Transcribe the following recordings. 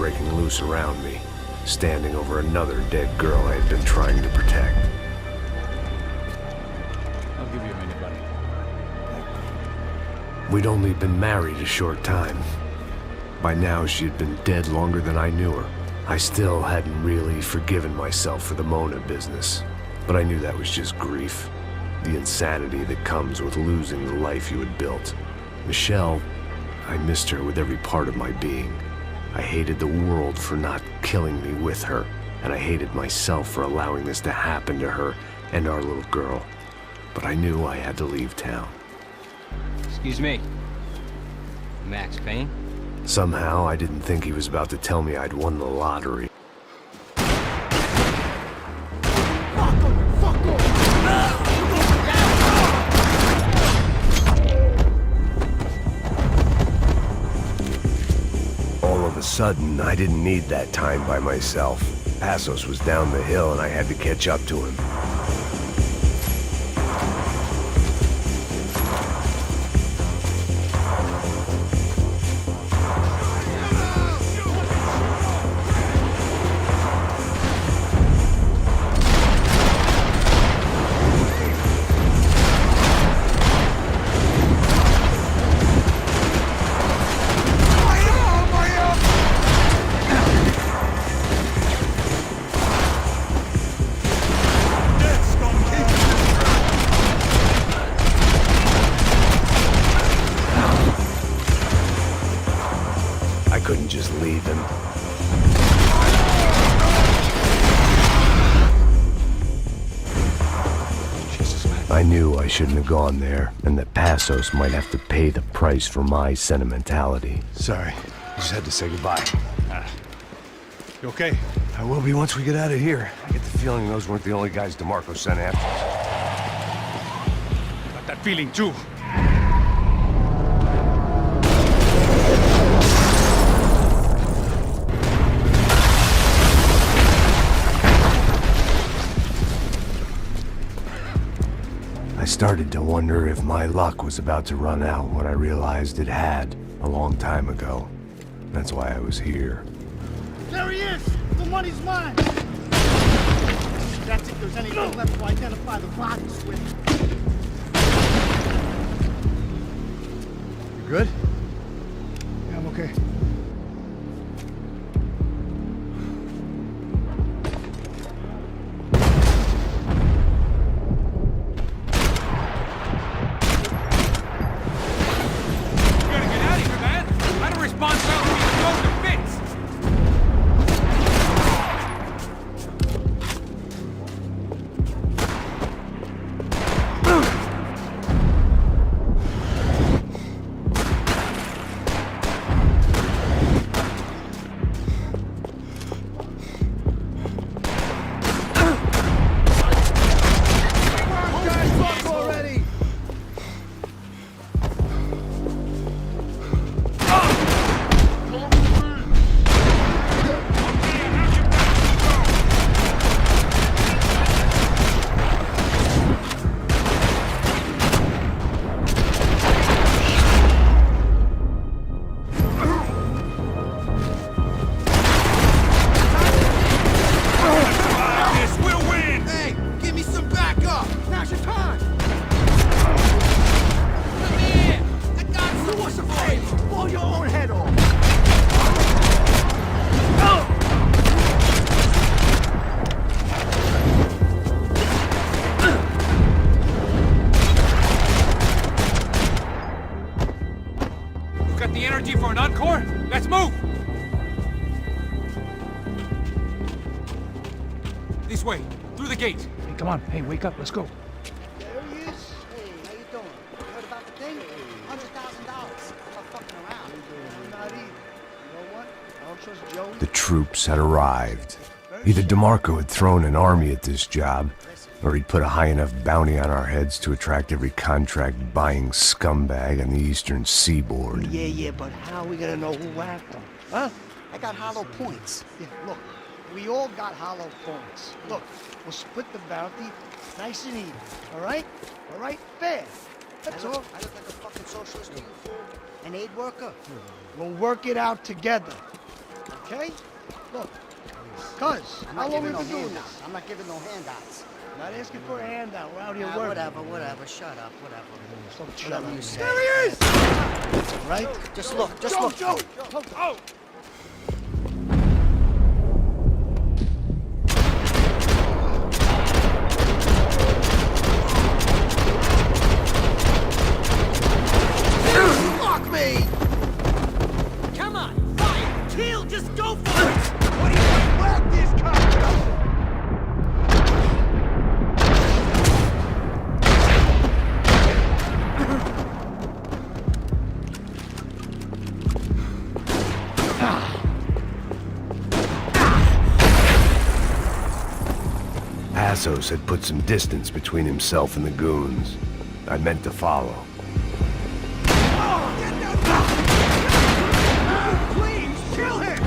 breaking loose around me, standing over another dead girl I had been trying to protect. I'll give you a minute, buddy. We'd only been married a short time. By now, she had been dead longer than I knew her. I still hadn't really forgiven myself for the Mona business, but I knew that was just grief. The insanity that comes with losing the life you had built. Michelle, I missed her with every part of my being. I hated the world for not killing me with her, and I hated myself for allowing this to happen to her and our little girl. But I knew I had to leave town. Excuse me. Max Payne? Somehow, I didn't think he was about to tell me I'd won the lottery. All of a sudden, I didn't need that time by myself. Passos was down the hill and I had to catch up to him. I couldn't just leave him. I knew I shouldn't have gone there, and that Passos might have to pay the price for my sentimentality. Sorry, I just had to say goodbye. You okay? I will be once we get out of here. I get the feeling those weren't the only guys DeMarco sent after us. Got that feeling too. I started to wonder if my luck was about to run out when I realized it had a long time ago. That's why I was here. There he is! The money's mine! That's if there's anything left to identify the bodies with. You good? Yeah, I'm okay. Got the energy for an encore? Let's move! This way, through the gate. Hey, come on. Hey, wake up. Let's go. There he is. Hey, how you doing? You heard about the thing? $100,000. I'm not fucking around. I'm not either. You know what? I don't trust Joe. The troops had arrived. Either DeMarco had thrown an army at this job, or he'd put a high enough bounty on our heads to attract every contract-buying scumbag on the eastern seaboard. Yeah, but how are we gonna know who whacked them? Huh? I got hollow points. Yeah, look, we all got hollow points. Look, we'll split the bounty nice and even, all right? All right? Fair. That's all. I look like a fucking socialist to you, fool. An aid worker? We'll work it out together. okay? Look, cuz, how long we been doing this? I'm not giving no handouts. Not asking for a handout. We're out here Yeah, working. whatever. Shut up, whatever. Whatever you say. There he is! Right? Just look. Joe! Oh! Fuck me! Come on, fire! Kill, just go for it! What do you want? Whack this cock! Passos had put some distance between himself and the goons. I meant to follow. Please, kill him!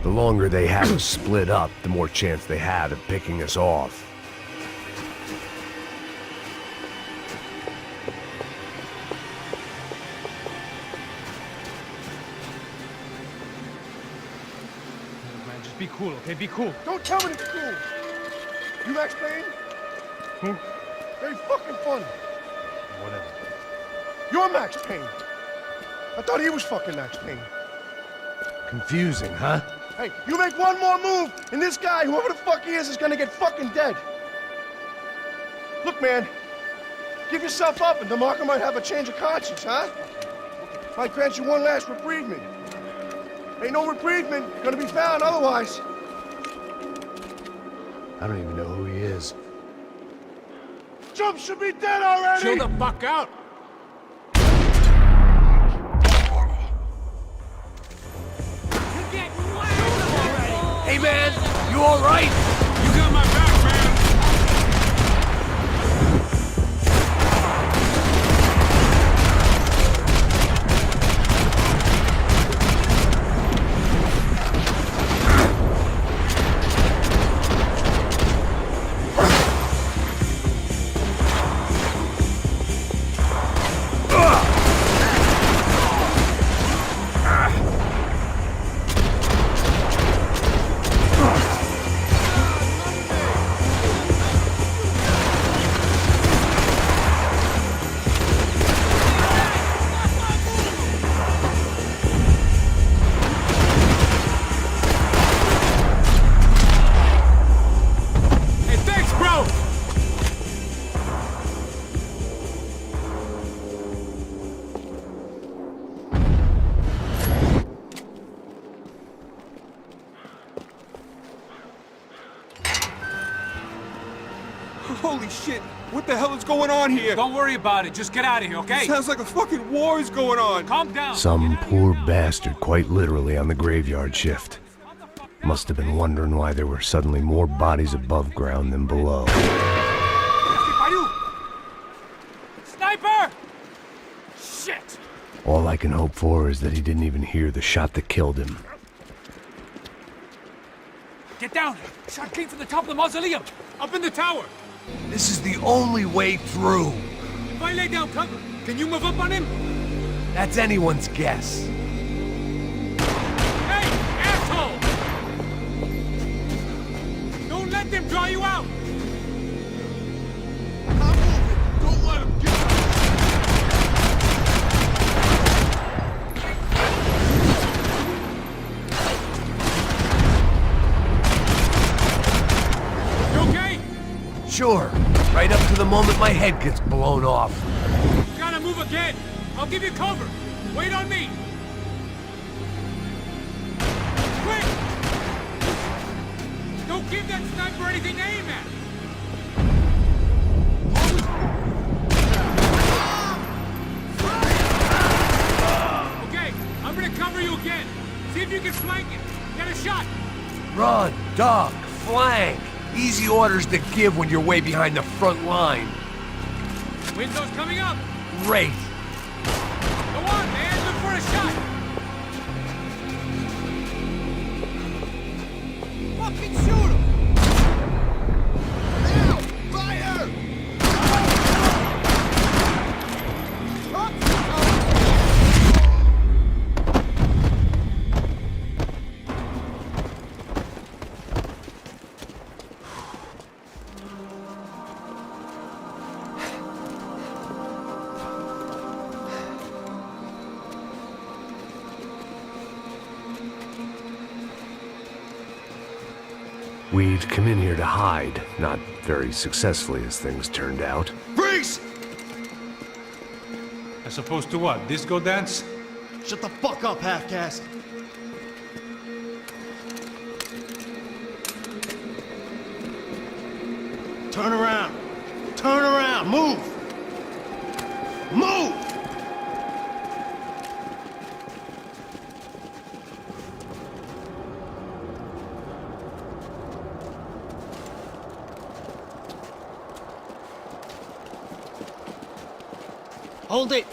The longer they had us split up, the more chance they had of picking us off. Man, just be cool, okay? Be cool. Don't tell me it's cool. You Max Payne? Who? Very fucking funny. Whatever. You're Max Payne. I thought he was fucking Max Payne. Confusing, huh? Hey, you make one more move, and this guy, whoever the fuck he is gonna get fucking dead. Look, man, give yourself up, and DeMarco might have a change of conscience, huh? Might grant you one last reprievement. Ain't no reprievement gonna be found otherwise. I don't even know who he is. Jump should be dead already! Chill the fuck out! Hey man, you alright? You got my back, man! Hey, thanks, bro! Holy shit! What the hell is going on here? Don't worry about it. Just get out of here, okay? Sounds like a fucking war is going on. Calm down. Some poor bastard quite literally on the graveyard shift. Must have been wondering why there were suddenly more bodies above ground than below. Sniper! Shit! All I can hope for is that he didn't even hear the shot that killed him. Get down! Shot came from the top of the mausoleum! Up in the tower! This is the only way through. If I lay down cover, can you move up on him? That's anyone's guess. Hey, asshole! Don't let them draw you out! I'm moving. Don't let him get You okay? Sure, right up to the moment my head gets blown off. Gotta move again! I'll give you cover! Wait on me! Quick! Don't give that sniper anything to aim at! you again. See if you can flank it. Get a shot. Run, duck, flank. Easy orders to give when you're way behind the front line. Window's coming up. Great. Go on, man. Look for a shot. Fucking shoot him! We'd come in here to hide, not very successfully as things turned out. Freeze! As opposed to what? Disco dance? Shut the fuck up, half-caste. Turn around. Turn around. Move. Move! Hold it!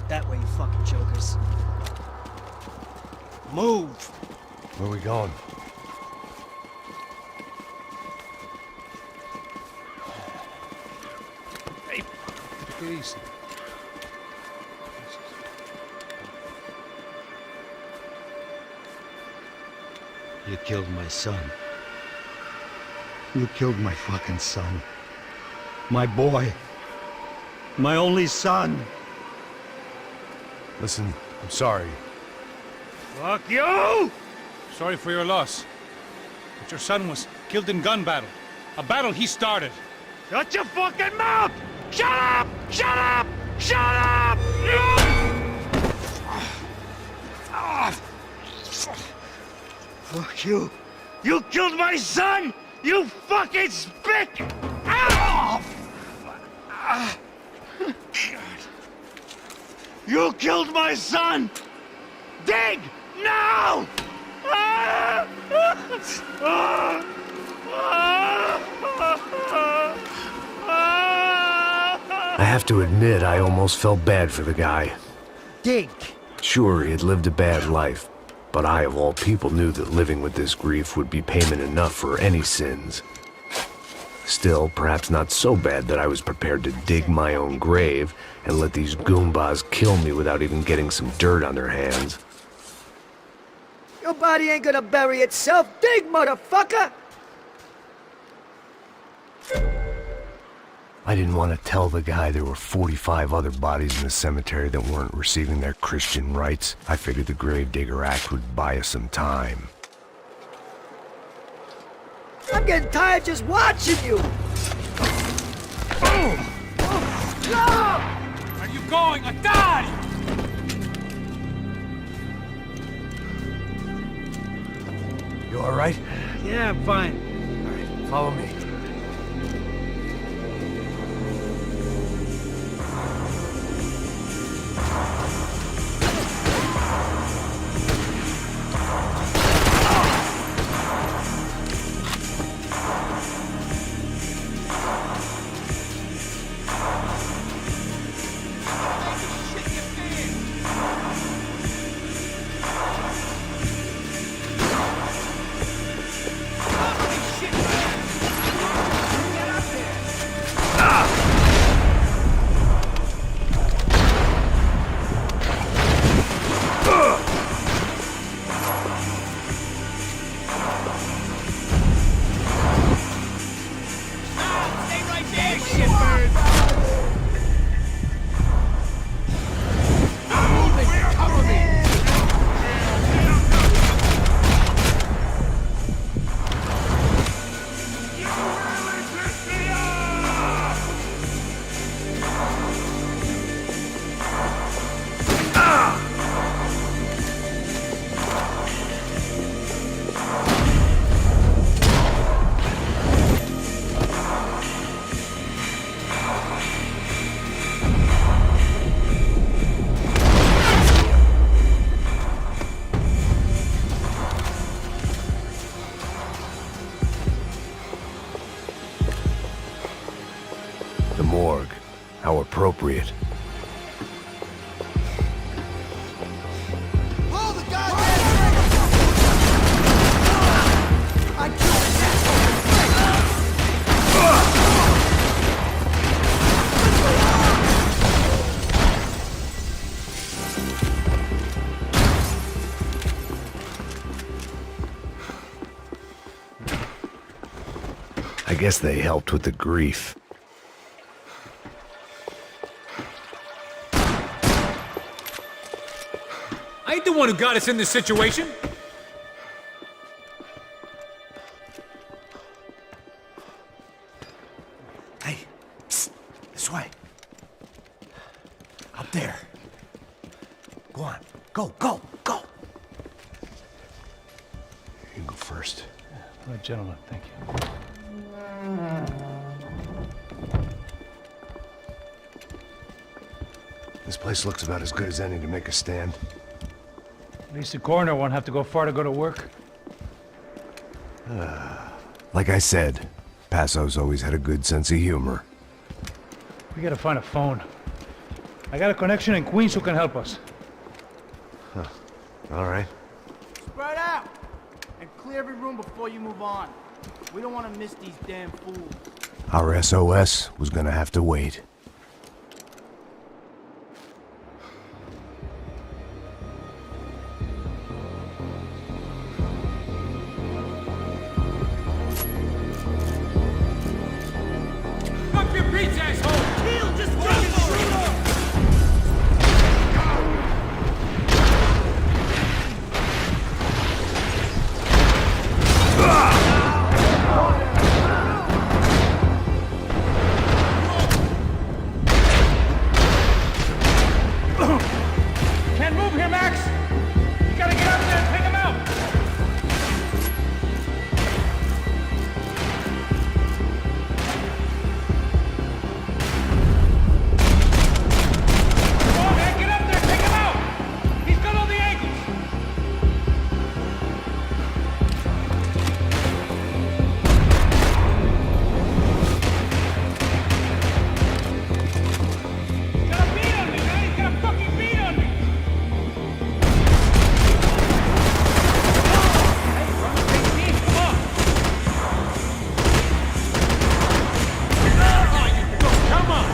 That way, you fucking jokers. Move! Where are we going? Hey, take it easy. You killed my son. You killed my fucking son. My boy. My only son. Listen, I'm sorry. Fuck you! Sorry for your loss. But your son was killed in gun battle. A battle he started. Shut your fucking mouth! Shut up! Shut up! Shut up! Fuck you! You killed my son! You fucking spick! Ow! You killed my son! Dig! Now! I have to admit, I almost felt bad for the guy. Dig! Sure, he had lived a bad life, but I, of all people, knew that living with this grief would be payment enough for any sins. Still, perhaps not so bad that I was prepared to dig my own grave and let these goombas kill me without even getting some dirt on their hands. Your body ain't gonna bury itself. Dig, motherfucker! I didn't want to tell the guy there were 45 other bodies in the cemetery that weren't receiving their Christian rites. I figured the Gravedigger Act would buy us some time. I'm getting tired just watching you! Where are you going? I died! You all right? Yeah, I'm fine. All right, follow me. I guess they helped with the grief. I ain't the one who got us in this situation. Hey, psst, this way. Up there. Go on. Go, go, go. You can go first. All right, gentlemen, thank you. This place looks about as good as any to make a stand. At least the coroner won't have to go far to go to work. Like I said, Passo's always had a good sense of humor. We gotta find a phone. I got a connection in Queens who can help us. All right. Spread out! And clear every room before you move on. We don't want to miss these damn fools. Our SOS was gonna have to wait. Fuck your pizza, asshole! Kill, just go for it! Can't move here, Max! You gotta get out there and take him out! Come on, man, get up there, take him out! He's got all the angles! He's got a beat on me, man! He's got a fucking beat on me! Come on! Come on!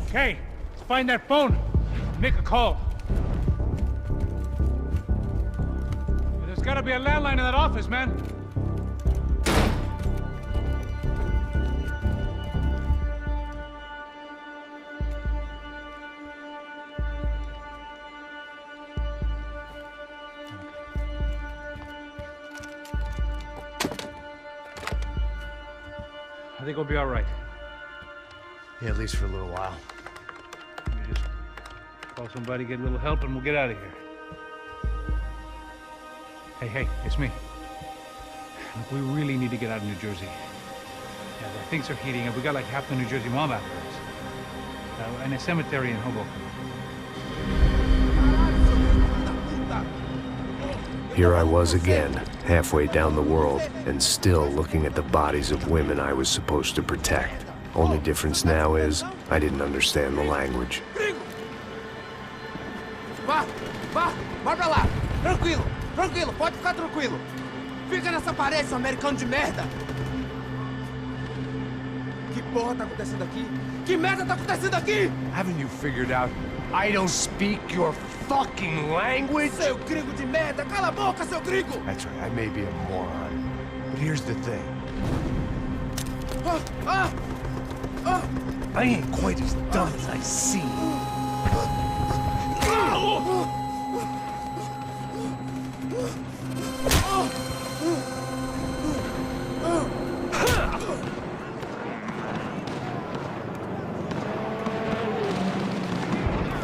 Okay, let's find that phone. Make a call. There's gotta be a landline in that office, man. I think we'll be all right. Yeah, at least for a little while. Let me just call somebody, get a little help, and we'll get out of here. Hey, it's me. Look, we really need to get out of New Jersey. Yeah, things are heating up. We got like half the New Jersey mob after us. And a cemetery in Hoboken. Here I was again, halfway down the world, and still looking at the bodies of women I was supposed to protect. Only difference now is, I didn't understand the language. Vai pra lá. Tranquilo, pode ficar tranquilo. Fica nessa parede, seu americano de merda. Que porra tá acontecendo aqui? Que merda tá acontecendo aqui? Haven't you figured out I don't speak your fucking language? Seu gringo de merda, cala a boca, seu gringo! That's right, I may be a moron, but here's the thing. I ain't quite as dumb as I seem.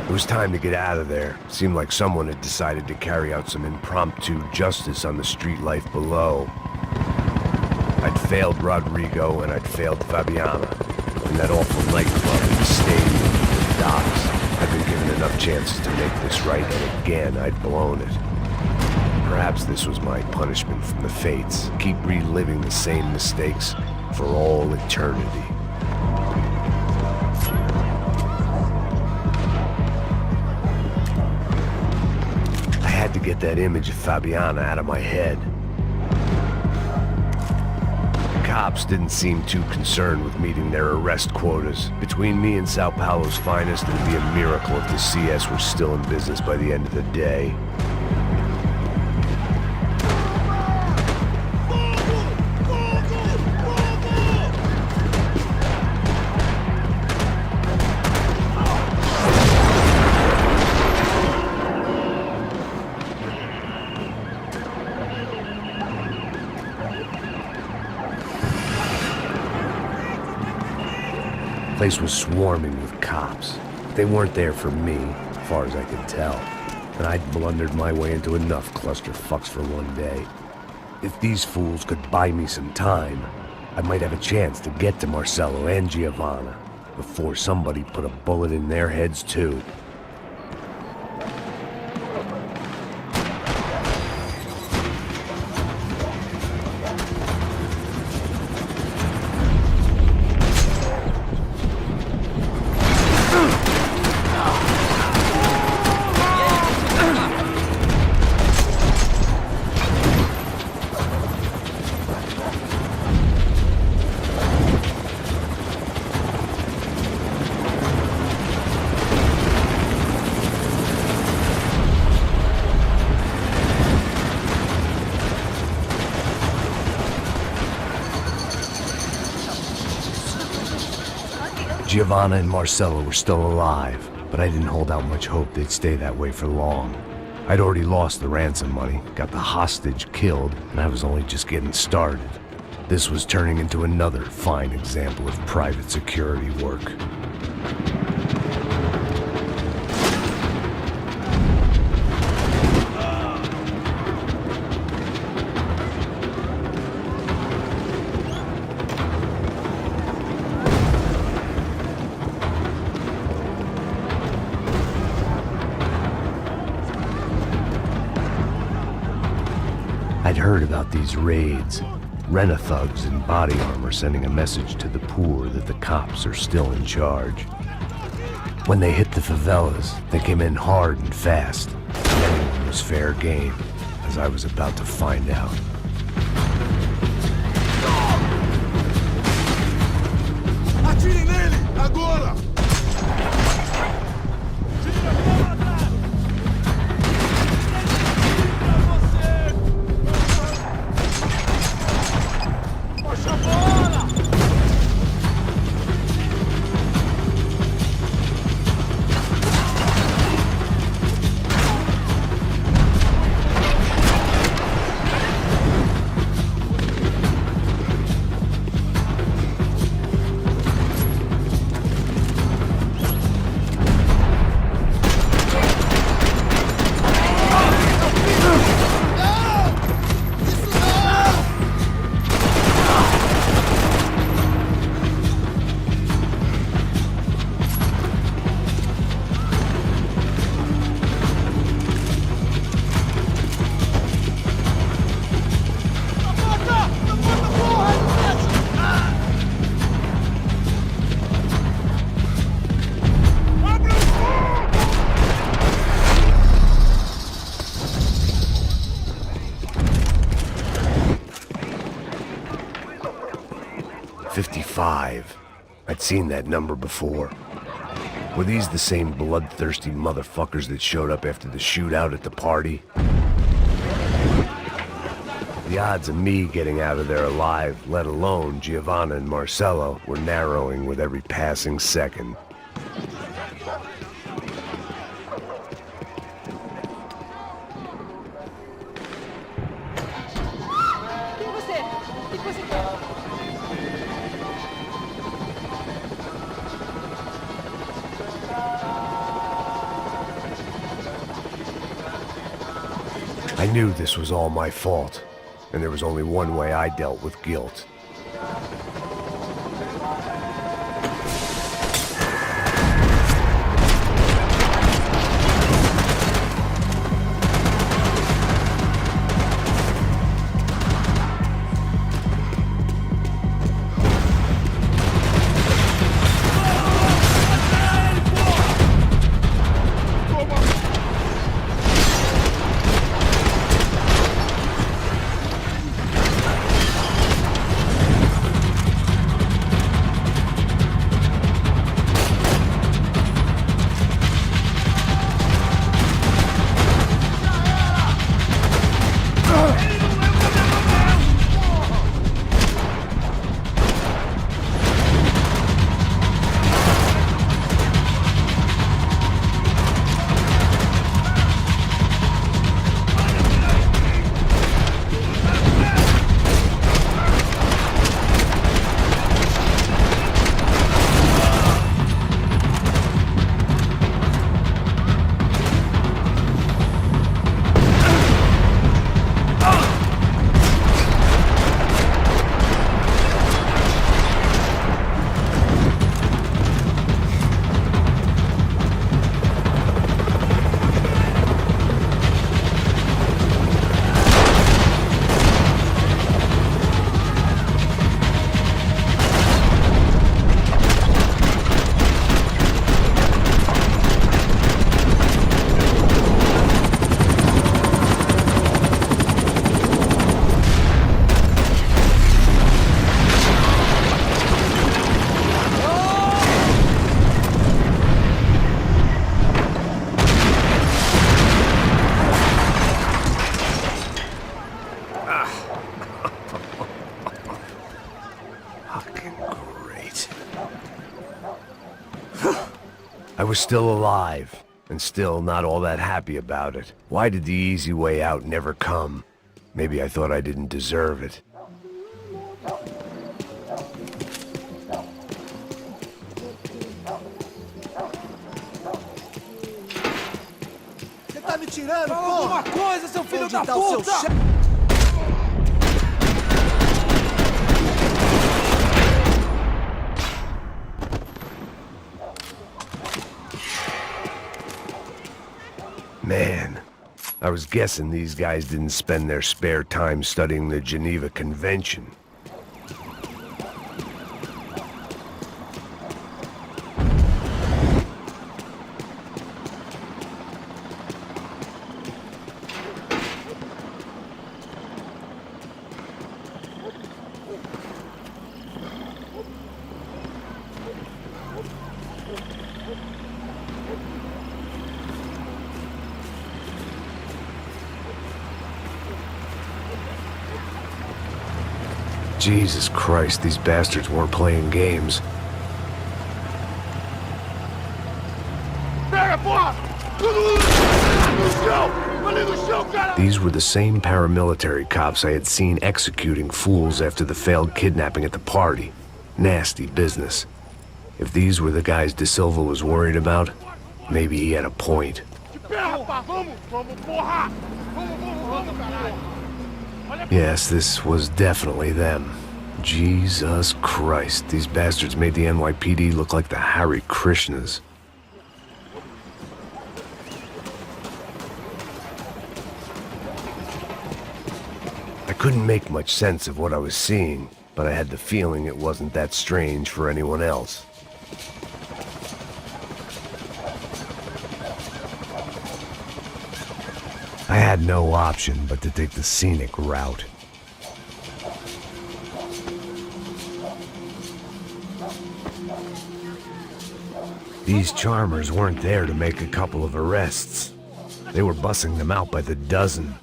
It was time to get out of there. Seemed like someone had decided to carry out some impromptu justice on the street life below. I'd failed Rodrigo and I'd failed Fabiana. In that awful nightclub, in the stadium, the docks, I'd been given enough chances to make this right, and again I'd blown it. Perhaps this was my punishment from the fates. Keep reliving the same mistakes for all eternity. I had to get that image of Fabiana out of my head. The cops didn't seem too concerned with meeting their arrest quotas. Between me and Sao Paulo's finest, it would be a miracle if the CS were still in business by the end of the day. The place was swarming with cops. They weren't there for me, as far as I could tell. And I'd blundered my way into enough clusterfucks for one day. If these fools could buy me some time, I might have a chance to get to Marcello and Giovanna before somebody put a bullet in their heads too. Giovanna and Marcello were still alive, but I didn't hold out much hope they'd stay that way for long. I'd already lost the ransom money, got the hostage killed, and I was only just getting started. This was turning into another fine example of private security work. I'd heard about these raids. Rent-a-thugs in body armor sending a message to the poor that the cops are still in charge. When they hit the favelas, they came in hard and fast. And anyone was fair game, as I was about to find out. Atirem nele! Agora! I'd seen that number before. Were these the same bloodthirsty motherfuckers that showed up after the shootout at the party? The odds of me getting out of there alive, let alone Giovanna and Marcello, were narrowing with every passing second. I knew this was all my fault, and there was only one way I dealt with guilt. Fucking great. I was still alive, and still not all that happy about it. Why did the easy way out never come? Maybe I thought I didn't deserve it. Você tá me tirando, porra? Alguma coisa, seu filho da puta! Man, I was guessing these guys didn't spend their spare time studying the Geneva Convention. Jesus Christ, these bastards weren't playing games. These were the same paramilitary cops I had seen executing fools after the failed kidnapping at the party. Nasty business. If these were the guys De Silva was worried about, maybe he had a point. Yes, this was definitely them. Jesus Christ, these bastards made the NYPD look like the Hare Krishnas. I couldn't make much sense of what I was seeing, but I had the feeling it wasn't that strange for anyone else. I had no option but to take the scenic route. These charmers weren't there to make a couple of arrests. They were bussing them out by the dozen.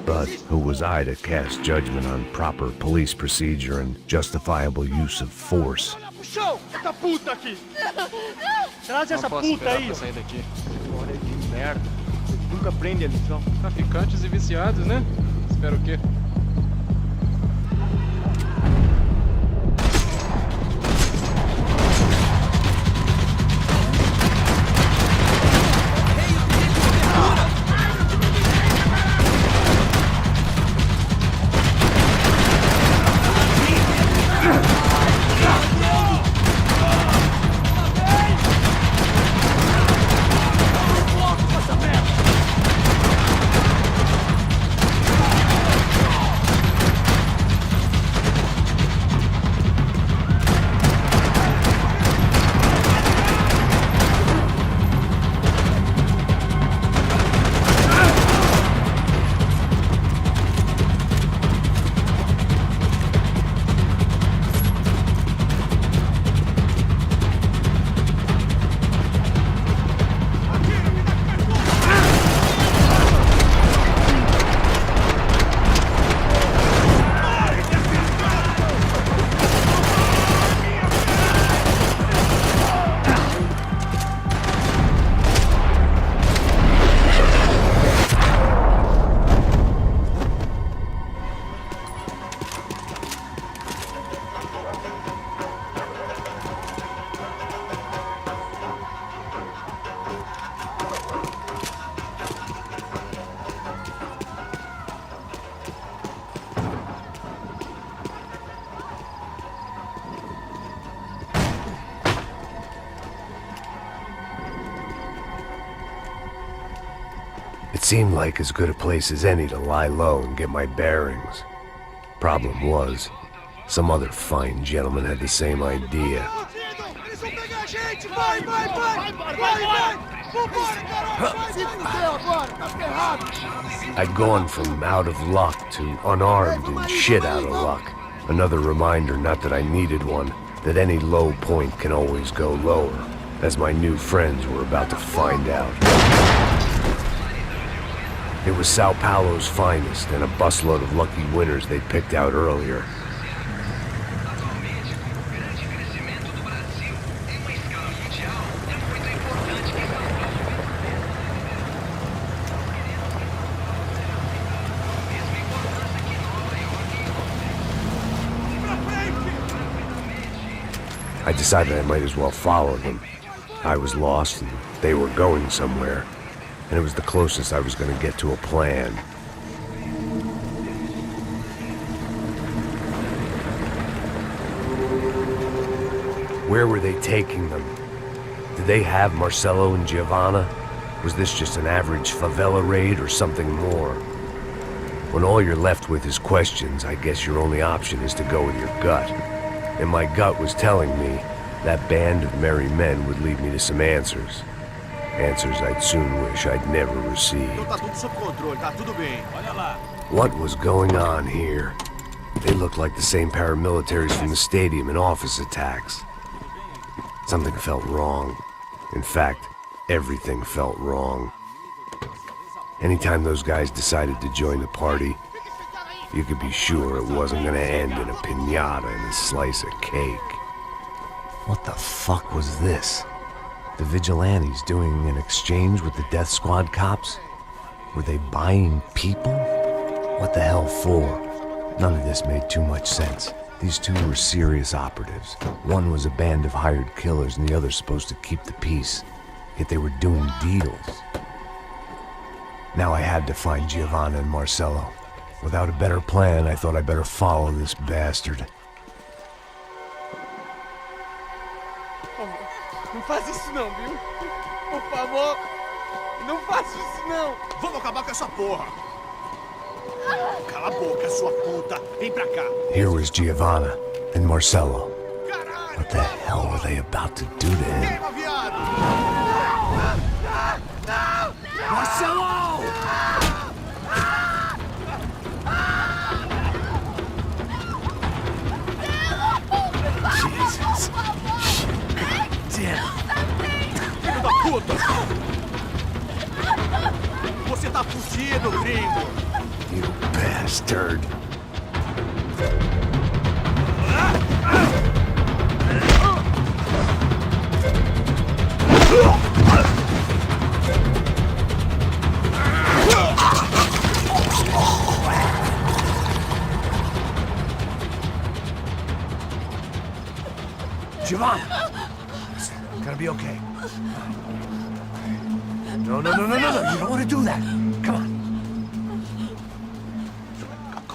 But who was I to cast judgment on proper police procedure and justifiable use of force? Traz essa puta aí! Sair daqui. Olha de merda. Nunca aprende a lição. Traficantes e viciados, né? Espero o quê? It seemed like as good a place as any to lie low and get my bearings. Problem was, some other fine gentleman had the same idea. I'd gone from out of luck to unarmed and shit out of luck. Another reminder, not that I needed one, that any low point can always go lower, as my new friends were about to find out. It was Sao Paulo's finest and a busload of lucky winners they picked out earlier. I decided I might as well follow them. I was lost and they were going somewhere, and it was the closest I was going to get to a plan. Where were they taking them? Did they have Marcelo and Giovanna? Was this just an average favela raid or something more? When all you're left with is questions, I guess your only option is to go with your gut. And my gut was telling me that band of merry men would lead me to some answers. Answers I'd soon wish I'd never received. What was going on here? They looked like the same paramilitaries from the stadium and office attacks. Something felt wrong. In fact, everything felt wrong. Anytime those guys decided to join the party, you could be sure it wasn't gonna end in a piñata and a slice of cake. What the fuck was this? The vigilantes doing an exchange with the death squad cops? Were they buying people? What the hell for? None of this made too much sense. These two were serious operatives. One was a band of hired killers and the other supposed to keep the peace. Yet they were doing deals. Now I had to find Giovanna and Marcelo. Without a better plan, I thought I'd better follow this bastard. Não faz isso não, viu? Por favor, não faça isso não. Vamos acabar com essa porra. Cala a boca, sua puta. Vem pra cá. Here was Giovanna and Marcelo. What the hell were they about to do to him? Queima, viado! Marcelo! Jesus. Damn. Filho da puta! Você tá fudido, gringo! You bastard. Giovanna! It's gonna be okay. No. You don't want to do that. Come on.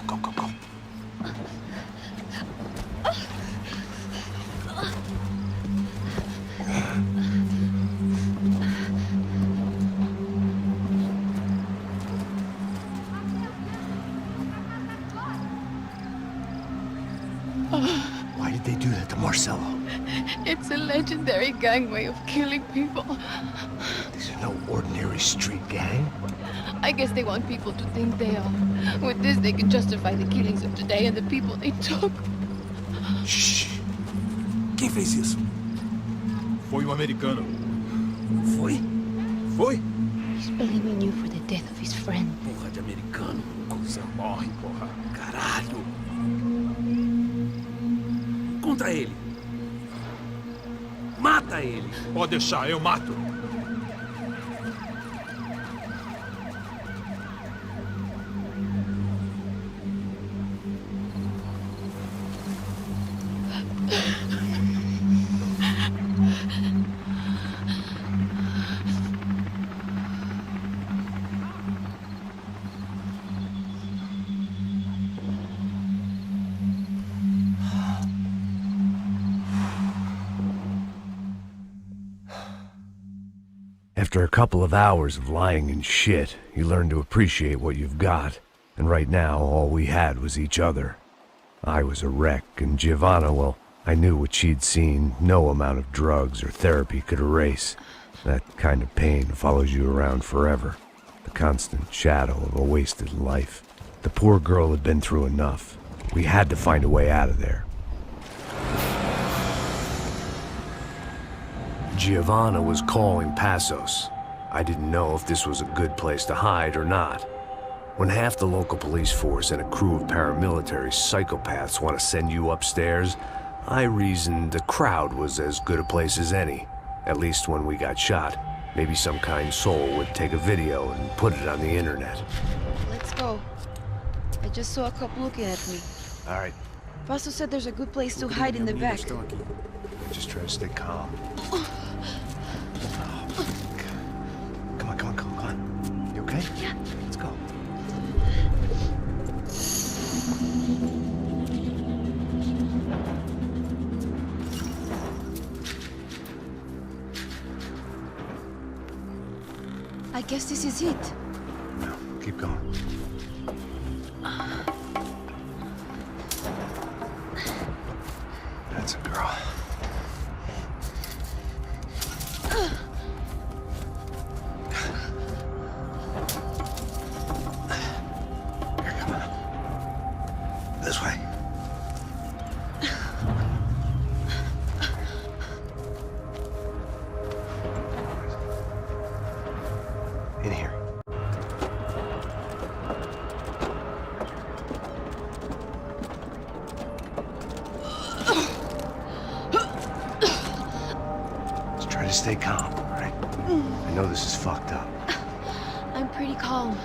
Go. Why did they do that to Marcelo? It's a legendary gang way of killing people. These are no ordinary street gang. I guess they want people to think they are. With this, they can justify the killings of today and the people they took. Shh. Quem fez isso? Foi americano. Foi? Foi? He's blaming you for the death of his friend. Porra de americano. Coisa morre, porra. Caralho. Contra ele. Mata ele. Pode deixar, eu mato. After a couple of hours of lying in shit, you learn to appreciate what you've got. And right now, all we had was each other. I was a wreck, and Giovanna, well, I knew what she'd seen no amount of drugs or therapy could erase. That kind of pain follows you around forever. The constant shadow of a wasted life. The poor girl had been through enough. We had to find a way out of there. Giovanna was calling Passos. I didn't know if this was a good place to hide or not. When half the local police force and a crew of paramilitary psychopaths want to send you upstairs, I reasoned the crowd was as good a place as any. At least when we got shot. Maybe some kind soul would take a video and put it on the internet. Let's go. I just saw a couple looking at me. All right. Pasto said there's a good place to hide in the back. Just try to stay calm. Oh, come on, come on, come on, come on. You okay? Yeah. Let's go. I guess this is it. No, keep going. That's a girl. Here, come on. This way. In here. Just try to stay calm, all right? I know this is fucked up. I'm pretty calm.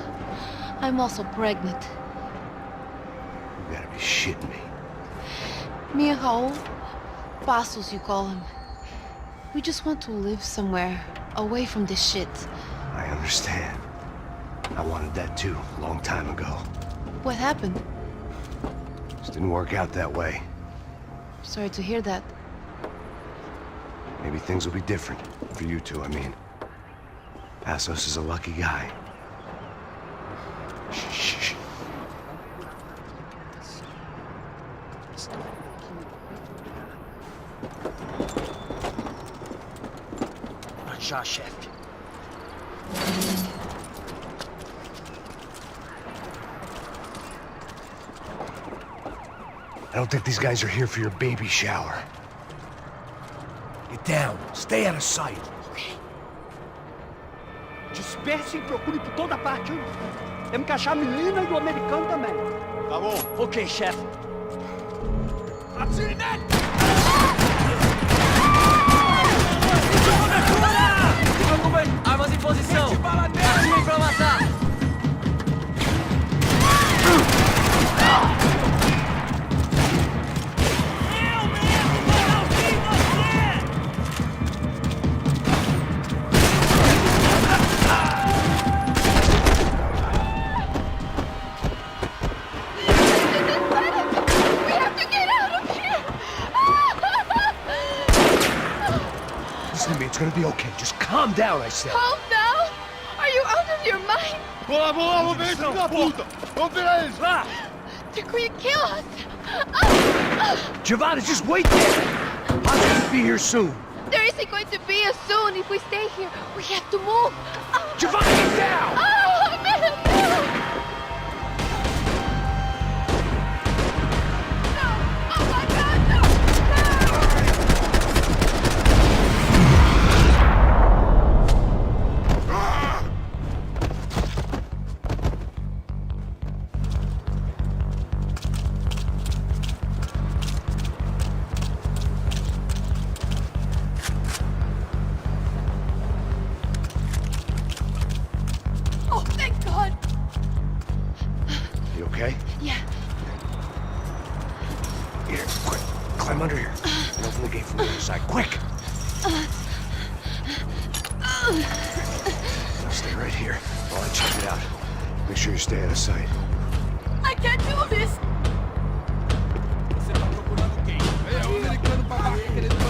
I'm also pregnant. You gotta be shitting me. Me and Raul, Passos you call him. We just want to live somewhere, away from this shit. I understand. I wanted that too, a long time ago. What happened? Just didn't work out that way. Sorry to hear that. Maybe things will be different. For you two, I mean. Passos is a lucky guy. Shh, shh, shh. Já, chefe. I don't think these guys are here for your baby shower. Get down. Stay out of sight. Disperse e procure por toda parte. Temos que achar a menina e o americano também. Tá bom. Ok, chefe. Atire nele! Se preocupe, armas em posição. Atirem pra matar. We have to get out of here! Listen to me, it's gonna be okay. Just calm down, I said. Calm down! Are you out of your mind? Vamos lá, vamos ver esse filho da puta! Vamos virar eles, lá! They're going to kill us! Giovanna, just wait there. Passos will be here soon. There isn't going to be a soon if we stay here. We have to move. Giovanna, get down! Oh, man, no! No! Oh, my God, no! Oh, thank God! You okay? Yeah. Here, quick. Climb under here. And open the gate from the other side. Quick! Now stay right here while I check it out. Make sure you stay out of sight. I can't do this! Você tá procurando quem? É o americano babaca querendo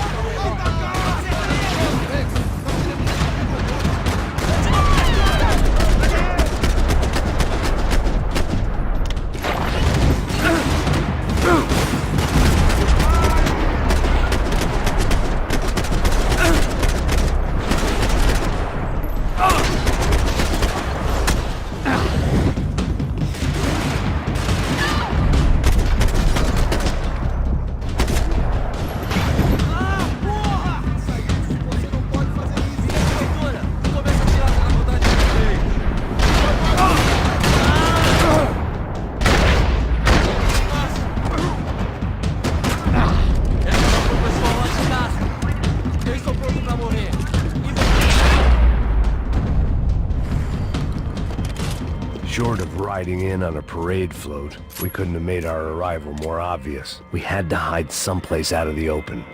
Short of riding in on a parade float, we couldn't have made our arrival more obvious. We had to hide someplace out of the open.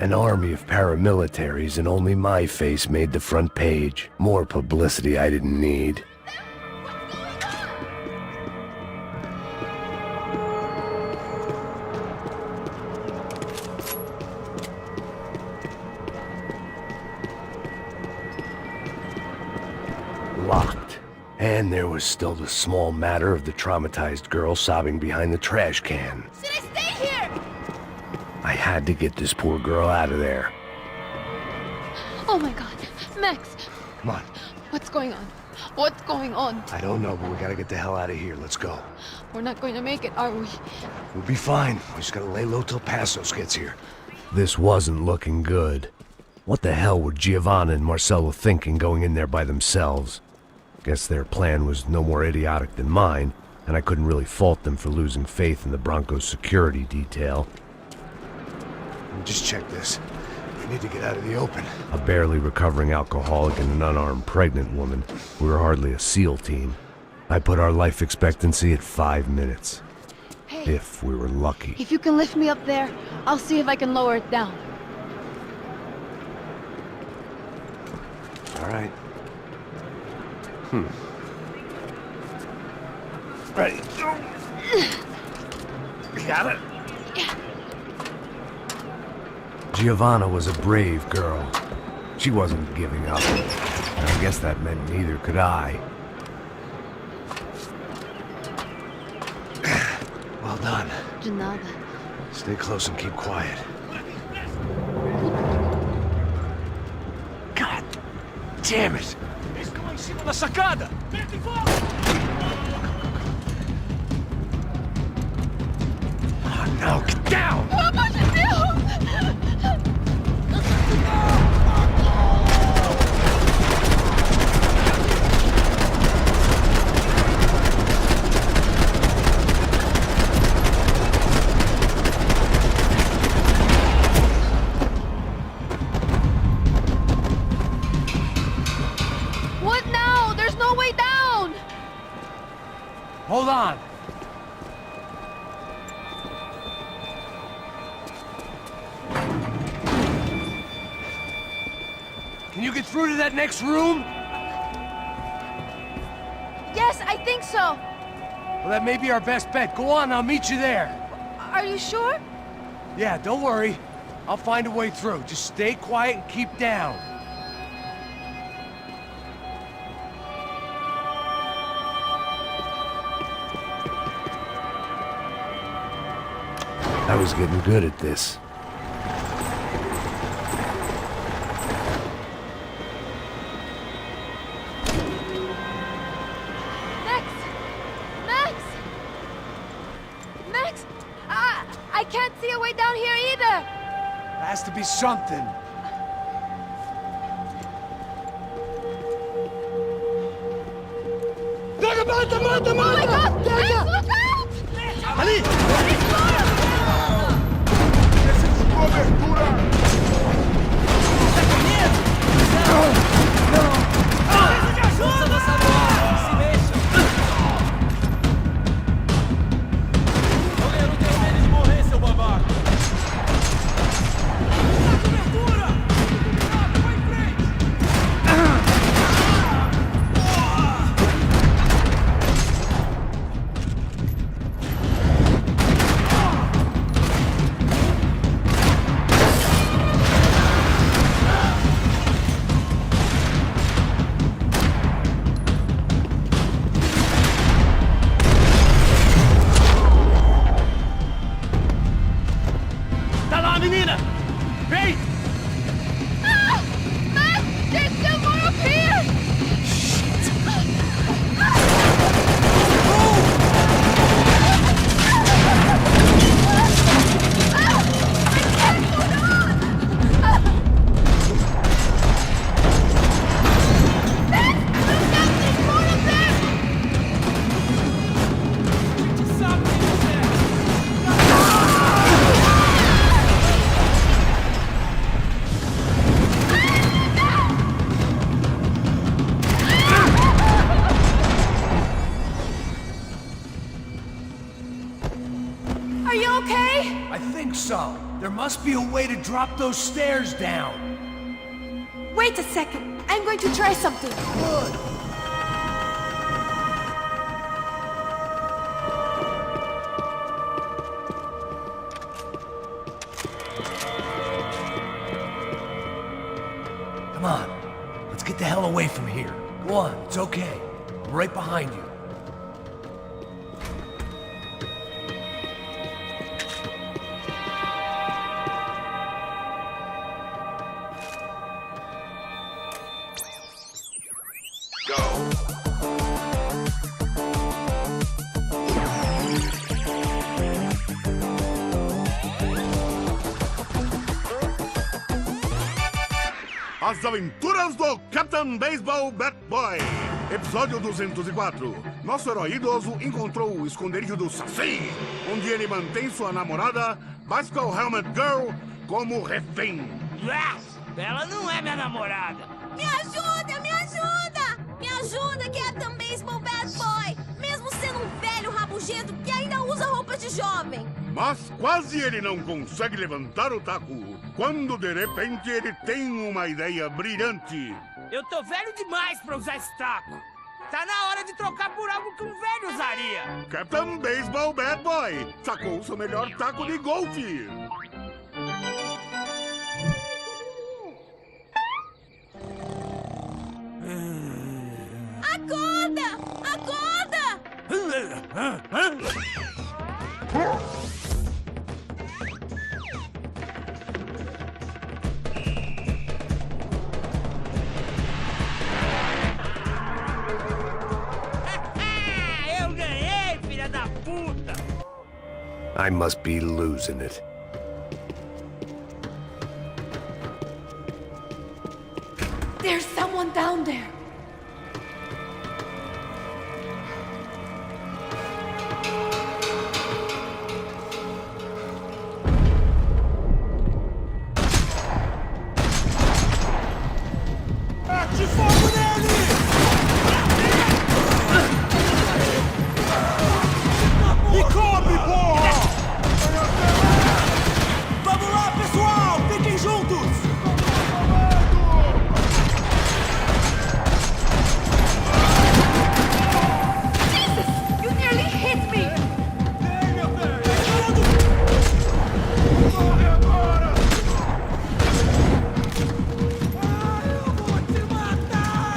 An army of paramilitaries and only my face made the front page. More publicity I didn't need. Locked. And there was still the small matter of the traumatized girl sobbing behind the trash can. Should I stay here? I had to get this poor girl out of there. Oh my god. Max, Come on. what's going on? What's going on? I don't know, but we gotta get the hell out of here. Let's go. We're not going to make it, are we? We'll be fine. We just gotta lay low till Passos gets here. This wasn't looking good. What the hell were Giovanna and Marcello thinking going in there by themselves? Guess their plan was no more idiotic than mine, and I couldn't really fault them for losing faith in the Broncos security detail. Just check this. We need to get out of the open. A barely recovering alcoholic and an unarmed pregnant woman. We were hardly a SEAL team. I put our life expectancy at 5 minutes. Hey, If we were lucky. if you can lift me up there, I'll see if I can lower it down. All right. Ready. You got it? Giovanna was a brave girl. She wasn't giving up. And I guess that meant neither could I. Well done. De nada. Stay close and keep quiet. God damn it! Escama em cima da sacada! Oh, no, get down! Pelo amor de Deus! What now? There's no way down! Hold on. Can you get through to that next room? Yes, I think so. Well, that may be our best bet. Go on, I'll meet you there. Are you sure? Yeah, don't worry. I'll find a way through. Just stay quiet and keep down. I was getting good at this. Max! Max! Max! I can't see a way down here either! Has to be something. Oh my god! Max, look out! Ali! Tá lá, menina! Vem! Ah! Max! There's still more up here! Are you okay? I think so. There must be a way to drop those stairs down. Wait a second. I'm going to try something. Good. Come on. Let's get the hell away from here. Go on, it's okay. I'm right behind you. As Aventuras do Captain Baseball Bat Boy. Episódio 204. Nosso herói idoso encontrou o esconderijo do Saci, onde ele mantém sua namorada, Bicycle Helmet Girl, como refém. Ela não é minha namorada. Me ajuda, me ajuda! Me ajuda, Captain Baseball Bad Boy! Mesmo sendo um velho rabugento que ainda usa roupas de jovem. Mas quase ele não consegue levantar o taco, quando de repente ele tem uma ideia brilhante. Eu tô velho demais pra usar esse taco. Tá na hora de trocar por algo que um velho usaria. Captain Baseball Bad Boy sacou seu melhor taco de golfe. Acorda! Acorda! Eu ganhei, filha da puta! I must be losing it. There's someone down there. Ate fogo nele! Me cobre, porra! Vamos lá, pessoal! Fiquem juntos! Jesus! You nearly hit me! Corre agora! Eu vou te matar!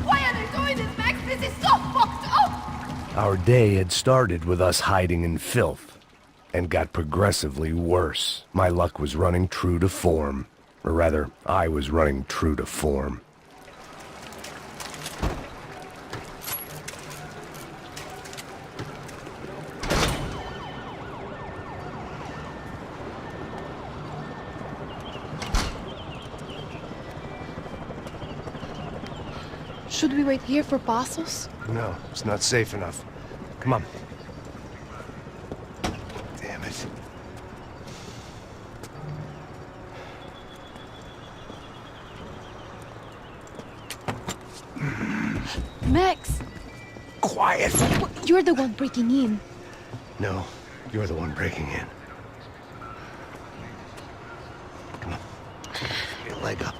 Why are they doing this, Max? This is so fucked up! Our day had started with us hiding in filth, and got progressively worse. My luck was running true to form. Or rather, I was running true to form. Should we wait here for Passos? No, it's not safe enough. Come on. Damn it. Max! Quiet! You're the one breaking in. No, you're the one breaking in. Come on. Get your leg up.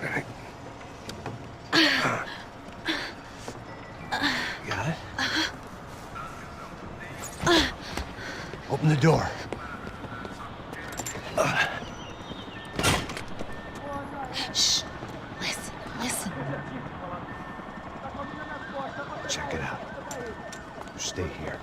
All right. Got it? Open the door. Shh! Listen, listen. Check it out. You stay here.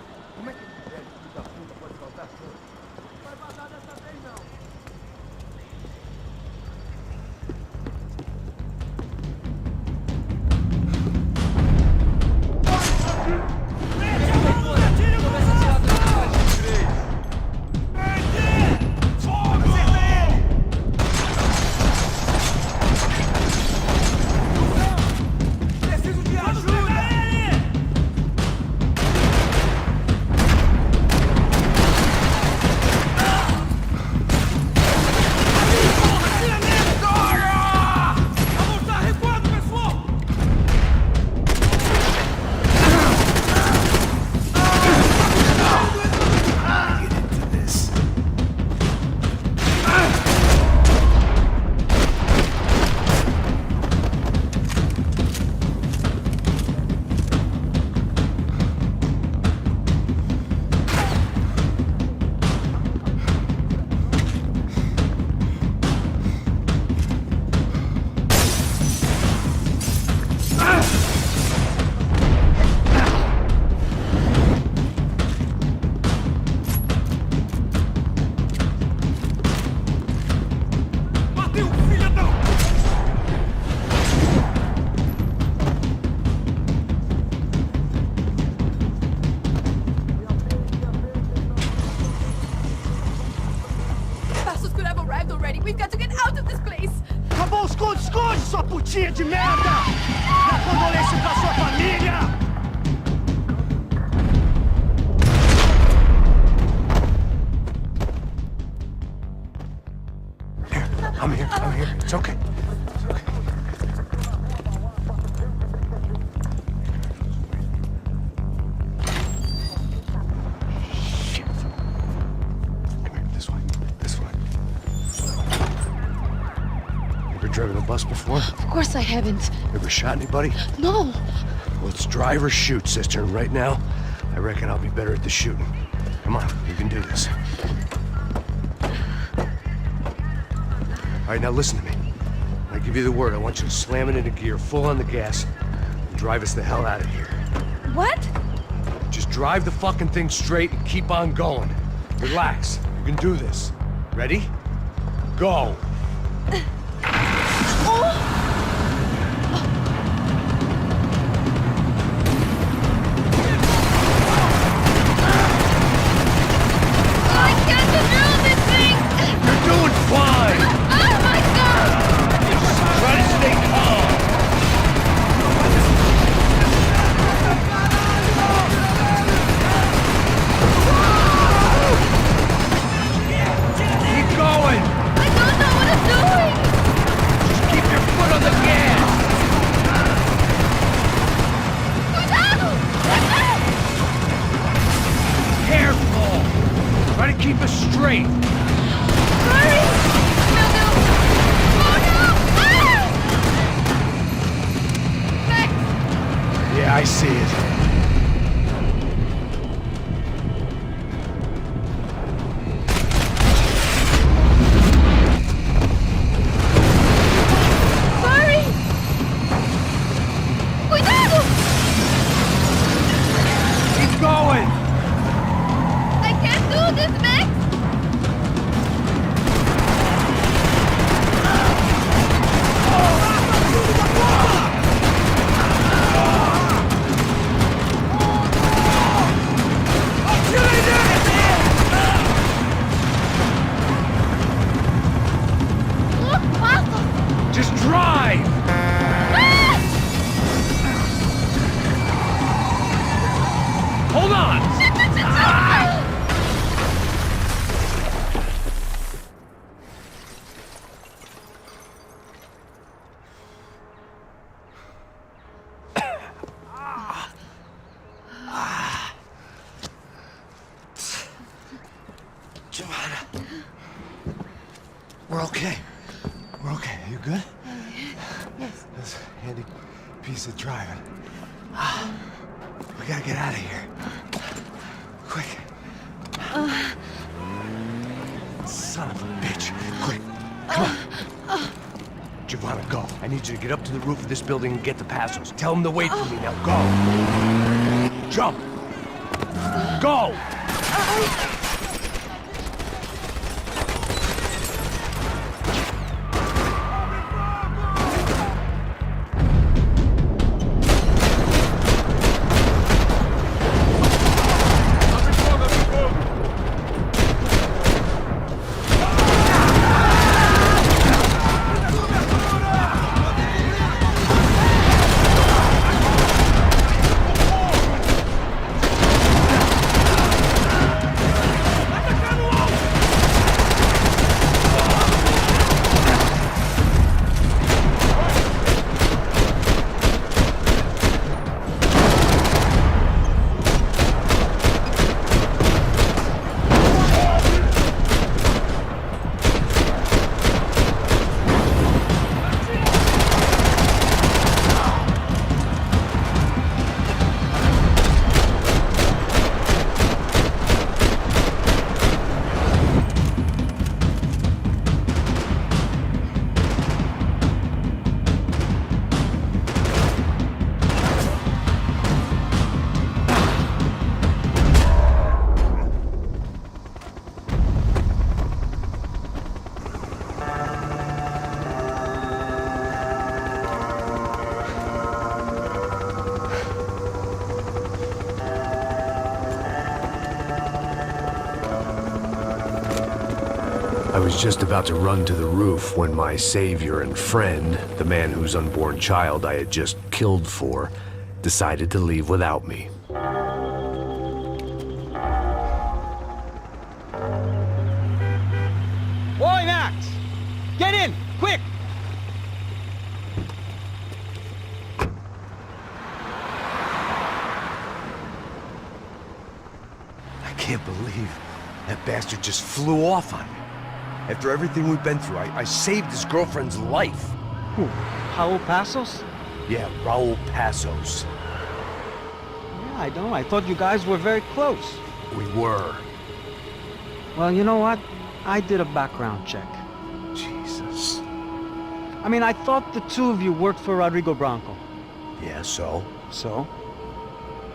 We've got to get out of this place! Acabou o esconde-esconde, sua putinha de merda! Minha condolência pra sua família! I'm here. It's okay. It's okay. Shit. Come here, this way. This way. Ever driven a bus before? Of course I haven't. Ever shot anybody? No. Well, it's drive or shoot, sister. And right now, I reckon I'll be better at the shooting. Come on, you can do this. All right, now listen to me. When I give you the word, I want you to slam it into gear, full on the gas, and drive us the hell out of here. What? Just drive the fucking thing straight and keep on going. Relax. You can do this. Ready? Go. Keep us straight. Hurry! No, no! Oh, no! Ah! Max! Yeah, I see it. Hurry! Cuidado! Keep going! I can't do this, Max! Just drive! Hold on! Giovanna. We're okay. We're okay. Are you good? Yes. That's a handy piece of driving. We gotta get out of here. Quick. Son of a bitch. Quick. Come on. Giovanna, go. I need you to get up to the roof of this building and get the Passos. Tell them to wait for me now. Go. Jump. Go. I was just about to run to the roof when my savior and friend, the man whose unborn child I had just killed for, decided to leave without me. Boy, Max! Get in! Quick! I can't believe that bastard just flew off on me. After everything we've been through, I saved his girlfriend's life. Who? Raul Passos? Yeah, Raul Passos. Yeah, I know. I thought you guys were very close. We were. Well, you know what? I did a background check. Jesus. I mean, I thought the two of you worked for Rodrigo Branco. Yeah, so? So?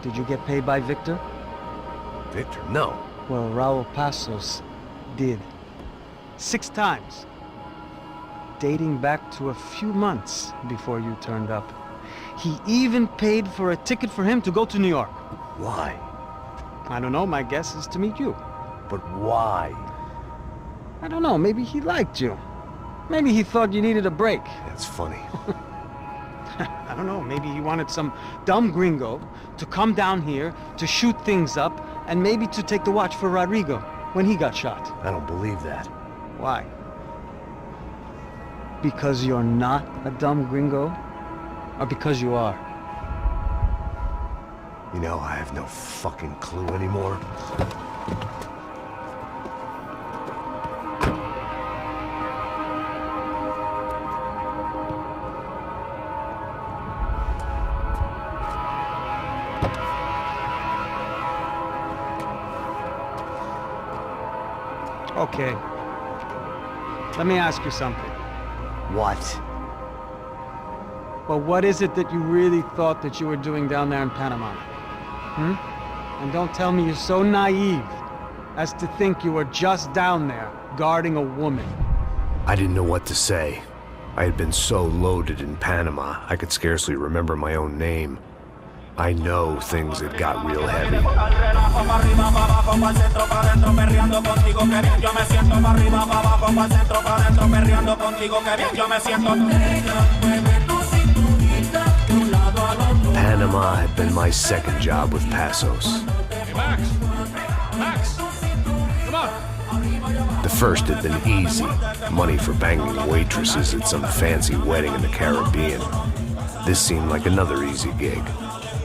Did you get paid by Victor? Victor, no. Well, Raul Passos did. 6 times. Dating back to a few months before you turned up. He even paid for a ticket for him to go to New York. Why? I don't know, my guess is to meet you. But why? I don't know, maybe he liked you. Maybe he thought you needed a break. That's funny. I don't know, maybe he wanted some dumb gringo to come down here to shoot things up and maybe to take the watch for Rodrigo when he got shot. I don't believe that. Why? Because you're not a dumb gringo? Or because you are? You know, I have no fucking clue anymore. Okay. Let me ask you something. What? Well, what is it that you really thought that you were doing down there in Panama? And don't tell me you're so naive as to think you were just down there guarding a woman. I didn't know what to say. I had been so loaded in Panama, I could scarcely remember my own name. I know things had got real heavy. Panama had been my second job with Passos. Hey, Max! Max! Come on! The first had been easy. Money for banging waitresses at some fancy wedding in the Caribbean. This seemed like another easy gig.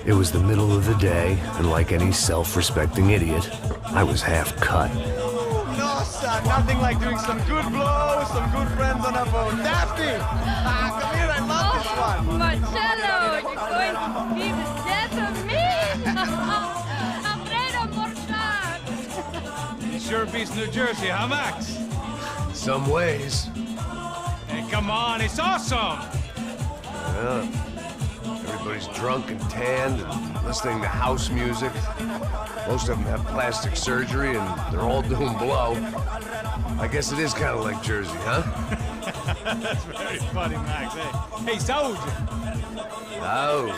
It was the middle of the day, and like any self-respecting idiot, I was half cut. No, son, nothing like doing some good blows, some good friends on a boat. Daphne! Come here, I love this one. Marcello, you're going to be the death of me! Alfredo Borchardt! It sure beats New Jersey, huh, Max? Some ways. Hey, come on, it's awesome! Yeah. Everybody's drunk and tanned and listening to house music. Most of them have plastic surgery and they're all doing blow. I guess it is kind of like Jersey, huh? That's very funny, Max. Hey, Saúde! Oh.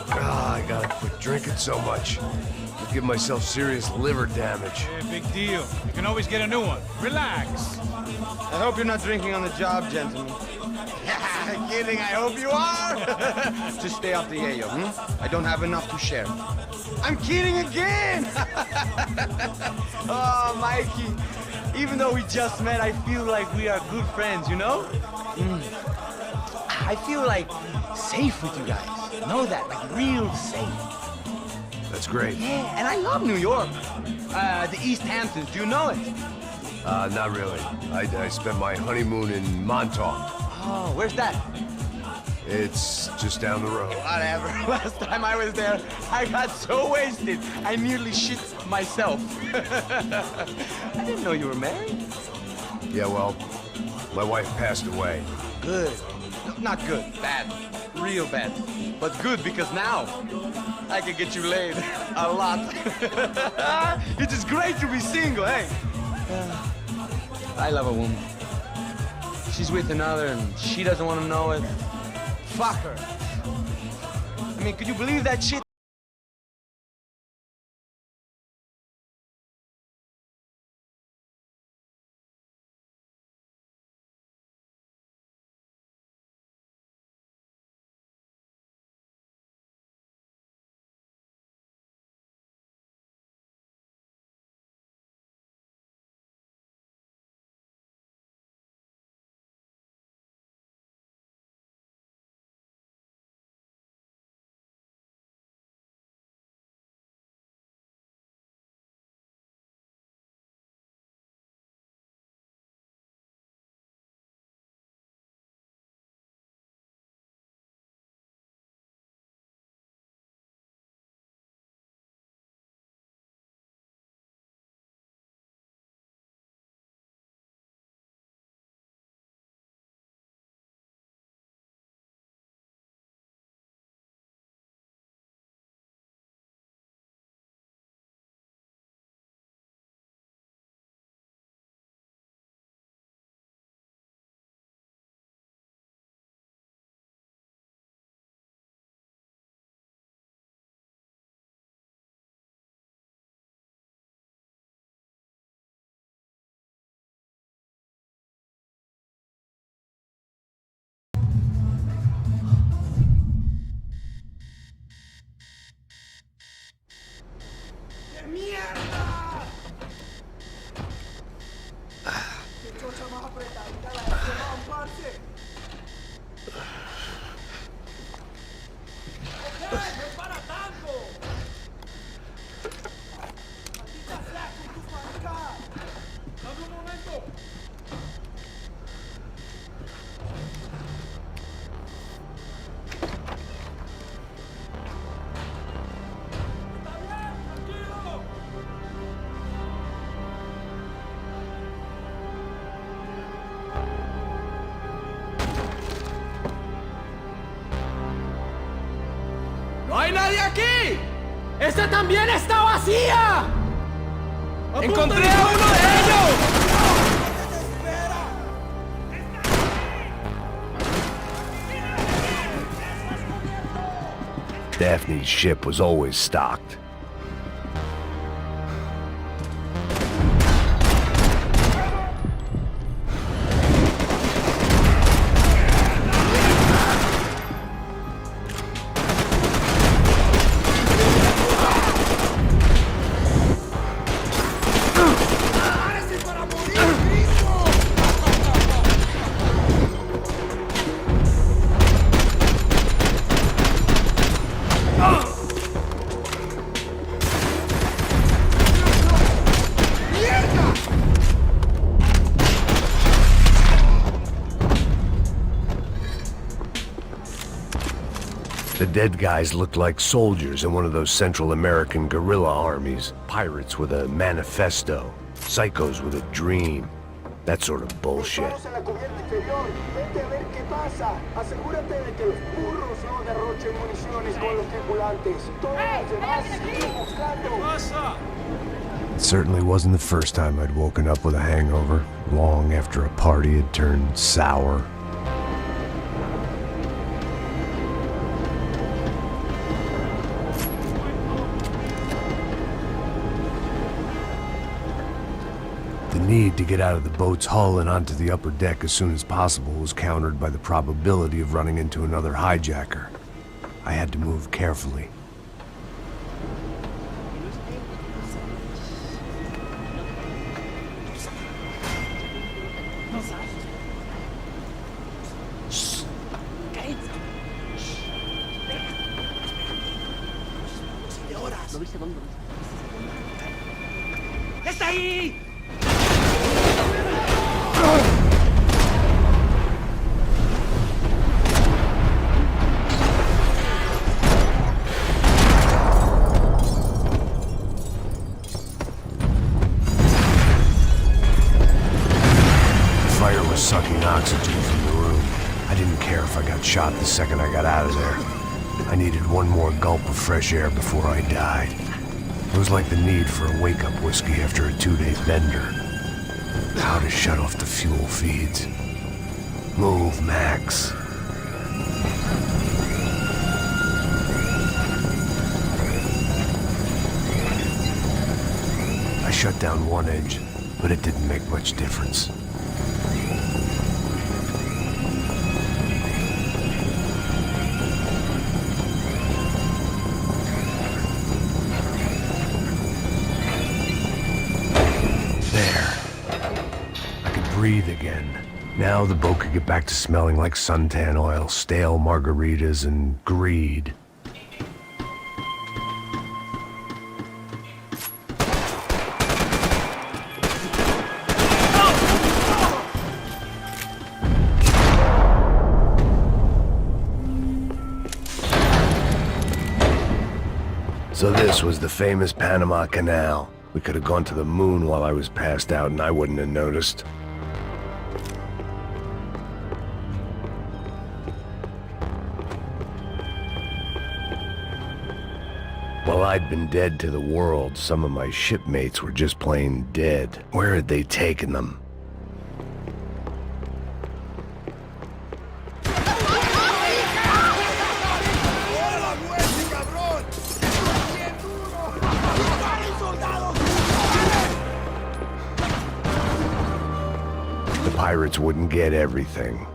I gotta quit drinking so much. I'll give myself serious liver damage. Hey, big deal. You can always get a new one. Relax. I hope you're not drinking on the job, gentlemen. Kidding, I hope you are. Just stay off the yayo, I don't have enough to share. I'm kidding again! Oh, Mikey, even though we just met, I feel like we are good friends, you know? I feel like safe with you guys. Know that, like real safe. That's great. Yeah, and I love New York. The East Hamptons, do you know it? Not really. I spent my honeymoon in Montauk. Oh, where's that? It's just down the road. Whatever. Last time I was there, I got so wasted, I nearly shit myself. I didn't know you were married. Yeah, well, my wife passed away. Good. No, not good. Bad. Real bad. But good because now I can get you laid a lot. It is great to be single, hey? I love a woman. She's with another and she doesn't want to know it. Fuck her. I mean, could you believe that shit? ¡No hay nadie aquí! ¡Esta también está vacía! ¡Encontré a uno de ellos! Daphne's ship was always stocked. The dead guys looked like soldiers in one of those Central American guerrilla armies. Pirates with a manifesto. Psychos with a dream. That sort of bullshit. It certainly wasn't the first time I'd woken up with a hangover, long after a party had turned sour. The need to get out of the boat's hull and onto the upper deck as soon as possible was countered by the probability of running into another hijacker. I had to move carefully. ¡Está ahí! Sucking oxygen from the room. I didn't care if I got shot the second I got out of there. I needed one more gulp of fresh air before I died. It was like the need for a wake-up whiskey after a 2-day bender. How to shut off the fuel feeds. Move, Max. I shut down one engine, but it didn't make much difference. Breathe again. Now the boat could get back to smelling like suntan oil, stale margaritas, and greed. So this was the famous Panama Canal. We could have gone to the moon while I was passed out and I wouldn't have noticed. While I'd been dead to the world, some of my shipmates were just plain dead. Where had they taken them? The pirates wouldn't get everything.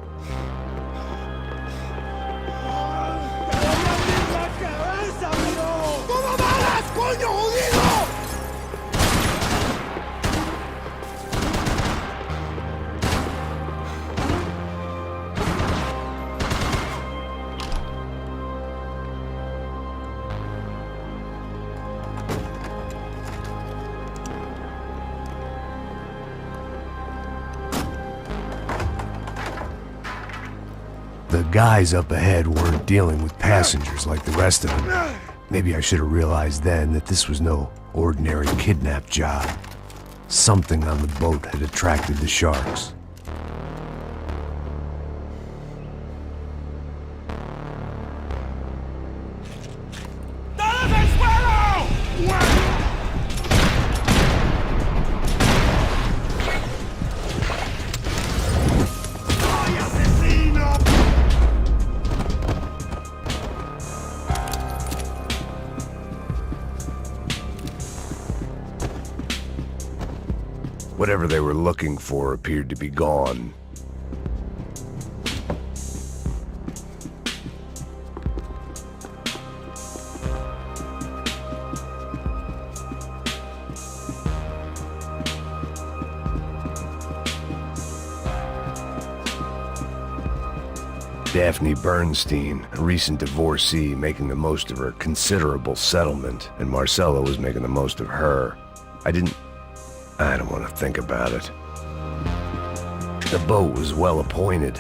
The guys up ahead weren't dealing with passengers like the rest of them. Maybe I should have realized then that this was no ordinary kidnap job. Something on the boat had attracted the sharks. Whatever they were looking for appeared to be gone. Daphne Bernstein, a recent divorcee, making the most of her considerable settlement, and Marcella was making the most of her. I don't want to think about it. The boat was well appointed.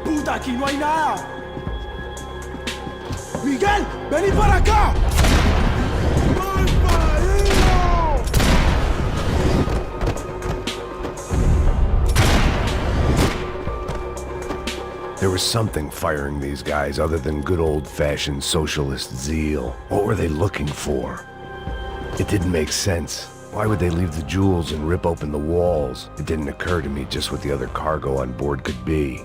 ¡Puta, aquí no hay nada! ¡Miguel, vení para acá! There was something firing these guys other than good old-fashioned socialist zeal. What were they looking for? It didn't make sense. Why would they leave the jewels and rip open the walls? It didn't occur to me just what the other cargo on board could be.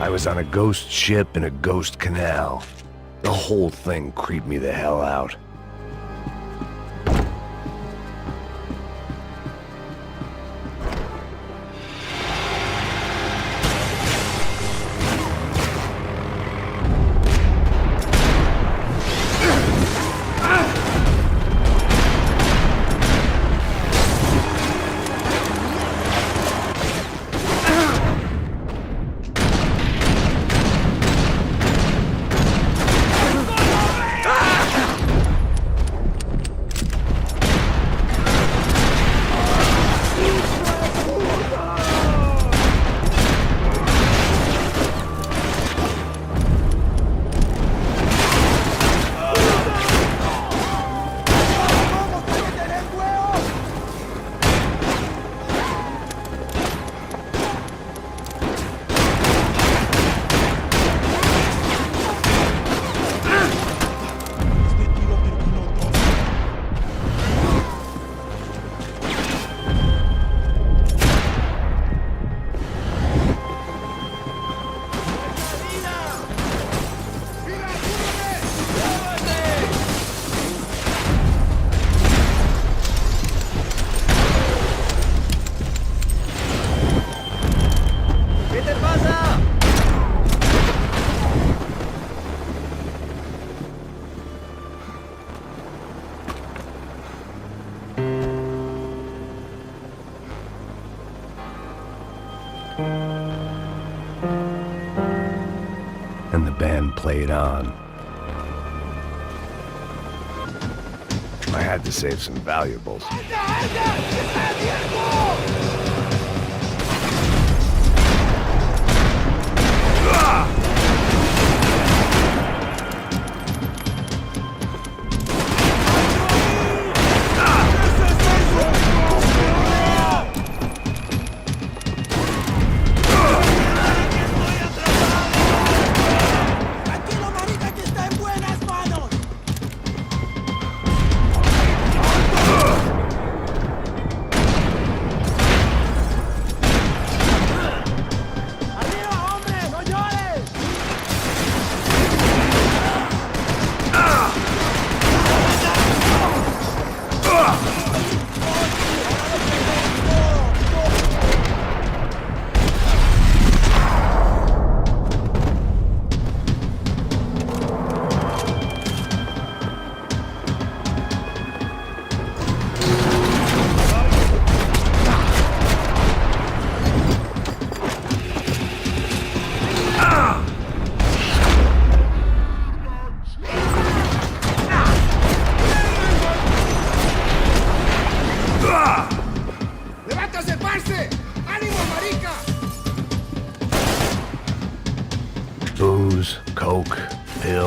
I was on a ghost ship in a ghost canal. The whole thing creeped me the hell out. And the band played on. I had to save some valuables.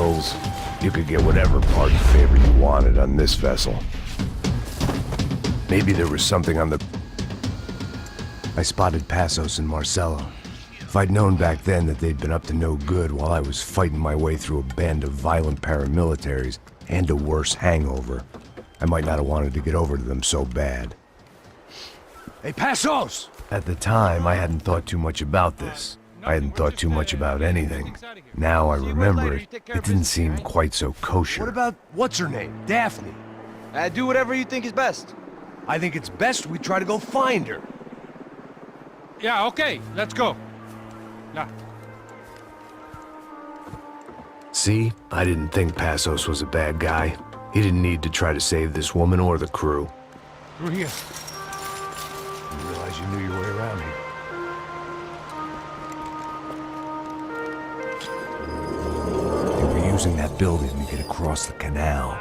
pills. You could get whatever party favor you wanted on this vessel. Maybe there was something on the... I spotted Passos and Marcelo. If I'd known back then that they'd been up to no good while I was fighting my way through a band of violent paramilitaries and a worse hangover, I might not have wanted to get over to them so bad. Hey, Passos! At the time, I hadn't thought too much about this. I hadn't thought too much about anything. Now I remember it, it didn't seem quite so kosher. What about, what's her name? Daphne? Do whatever you think is best. I think it's best we try to go find her. Yeah, okay, let's go. Yeah. See? I didn't think Passos was a bad guy. He didn't need to try to save this woman or the crew. Through here. Didn't realize you knew your way around here. They were using that building to get across the canal.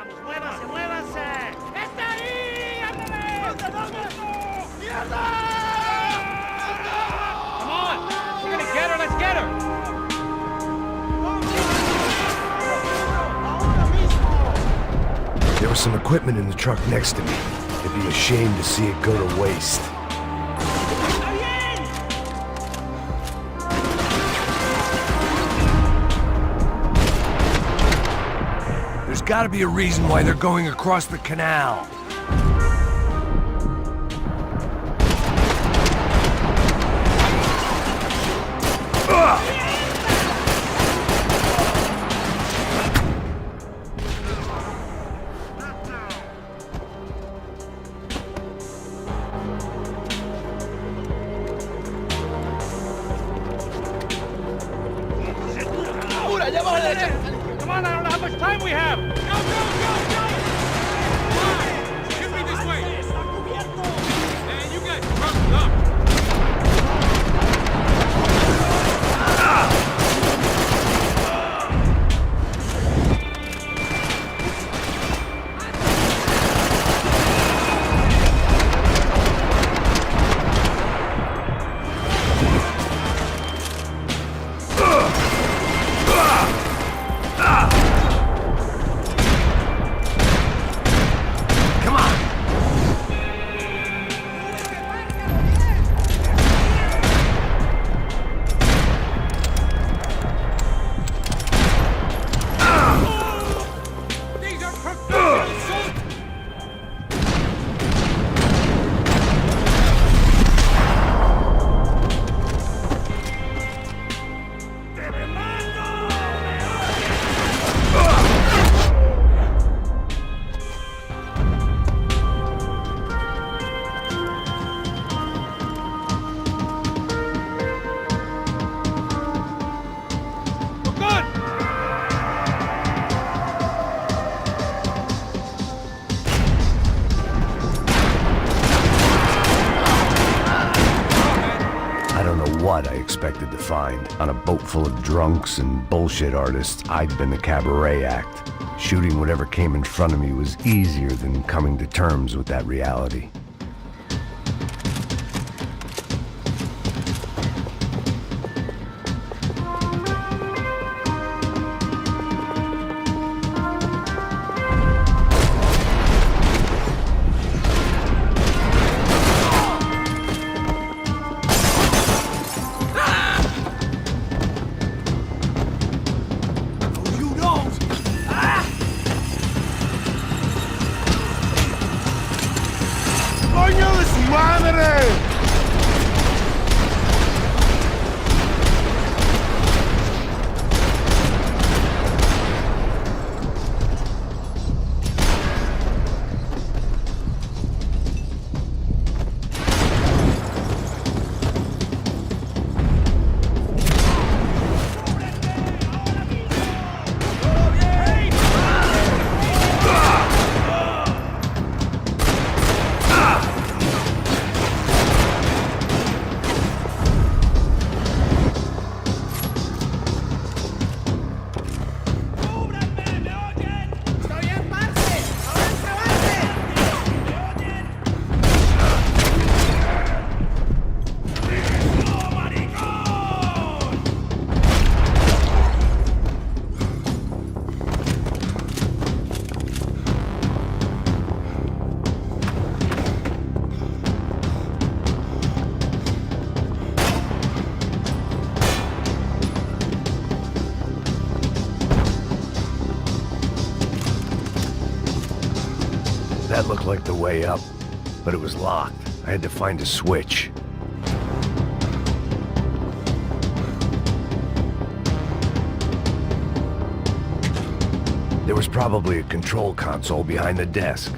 Come on! We're gonna get her, let's get her! There was some equipment in the truck next to me. It'd be a shame to see it go to waste. There's gotta be a reason why they're going across the canal. Come on, I don't know how much time we have! Go, go, go, go! Shoot me this way! Man, you got drugged up! What I expected to find. On a boat full of drunks and bullshit artists, I'd been the cabaret act. Shooting whatever came in front of me was easier than coming to terms with that reality. That looked like the way up, but it was locked. I had to find a switch. There was probably a control console behind the desk.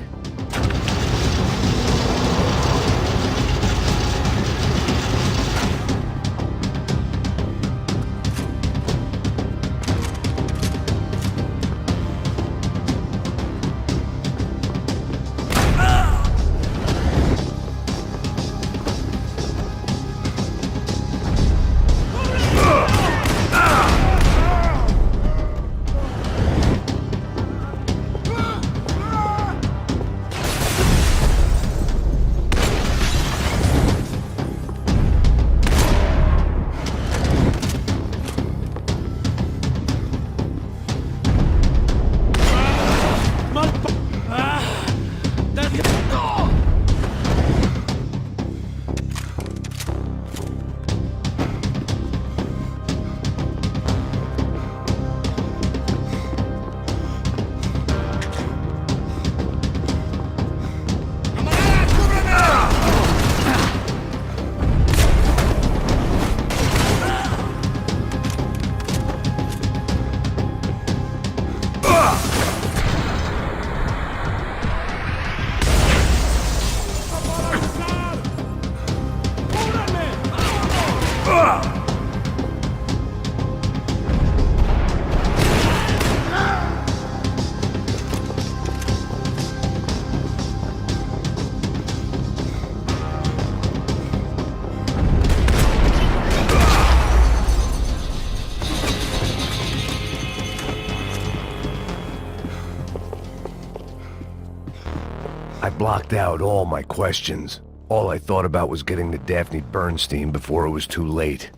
I blocked out all my questions. All I thought about was getting to Daphne Bernstein before it was too late.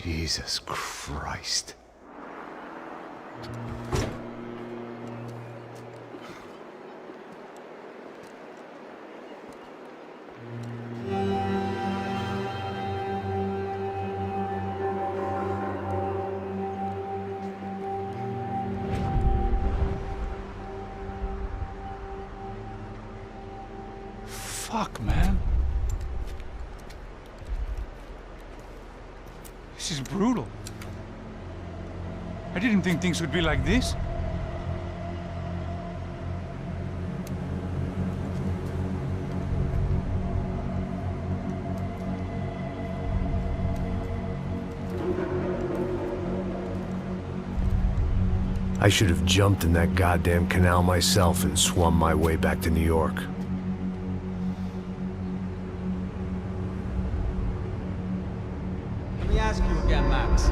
Jesus Christ. Fuck, man. This is brutal. I didn't think things would be like this. I should have jumped in that goddamn canal myself and swum my way back to New York. Let me ask you again, Max.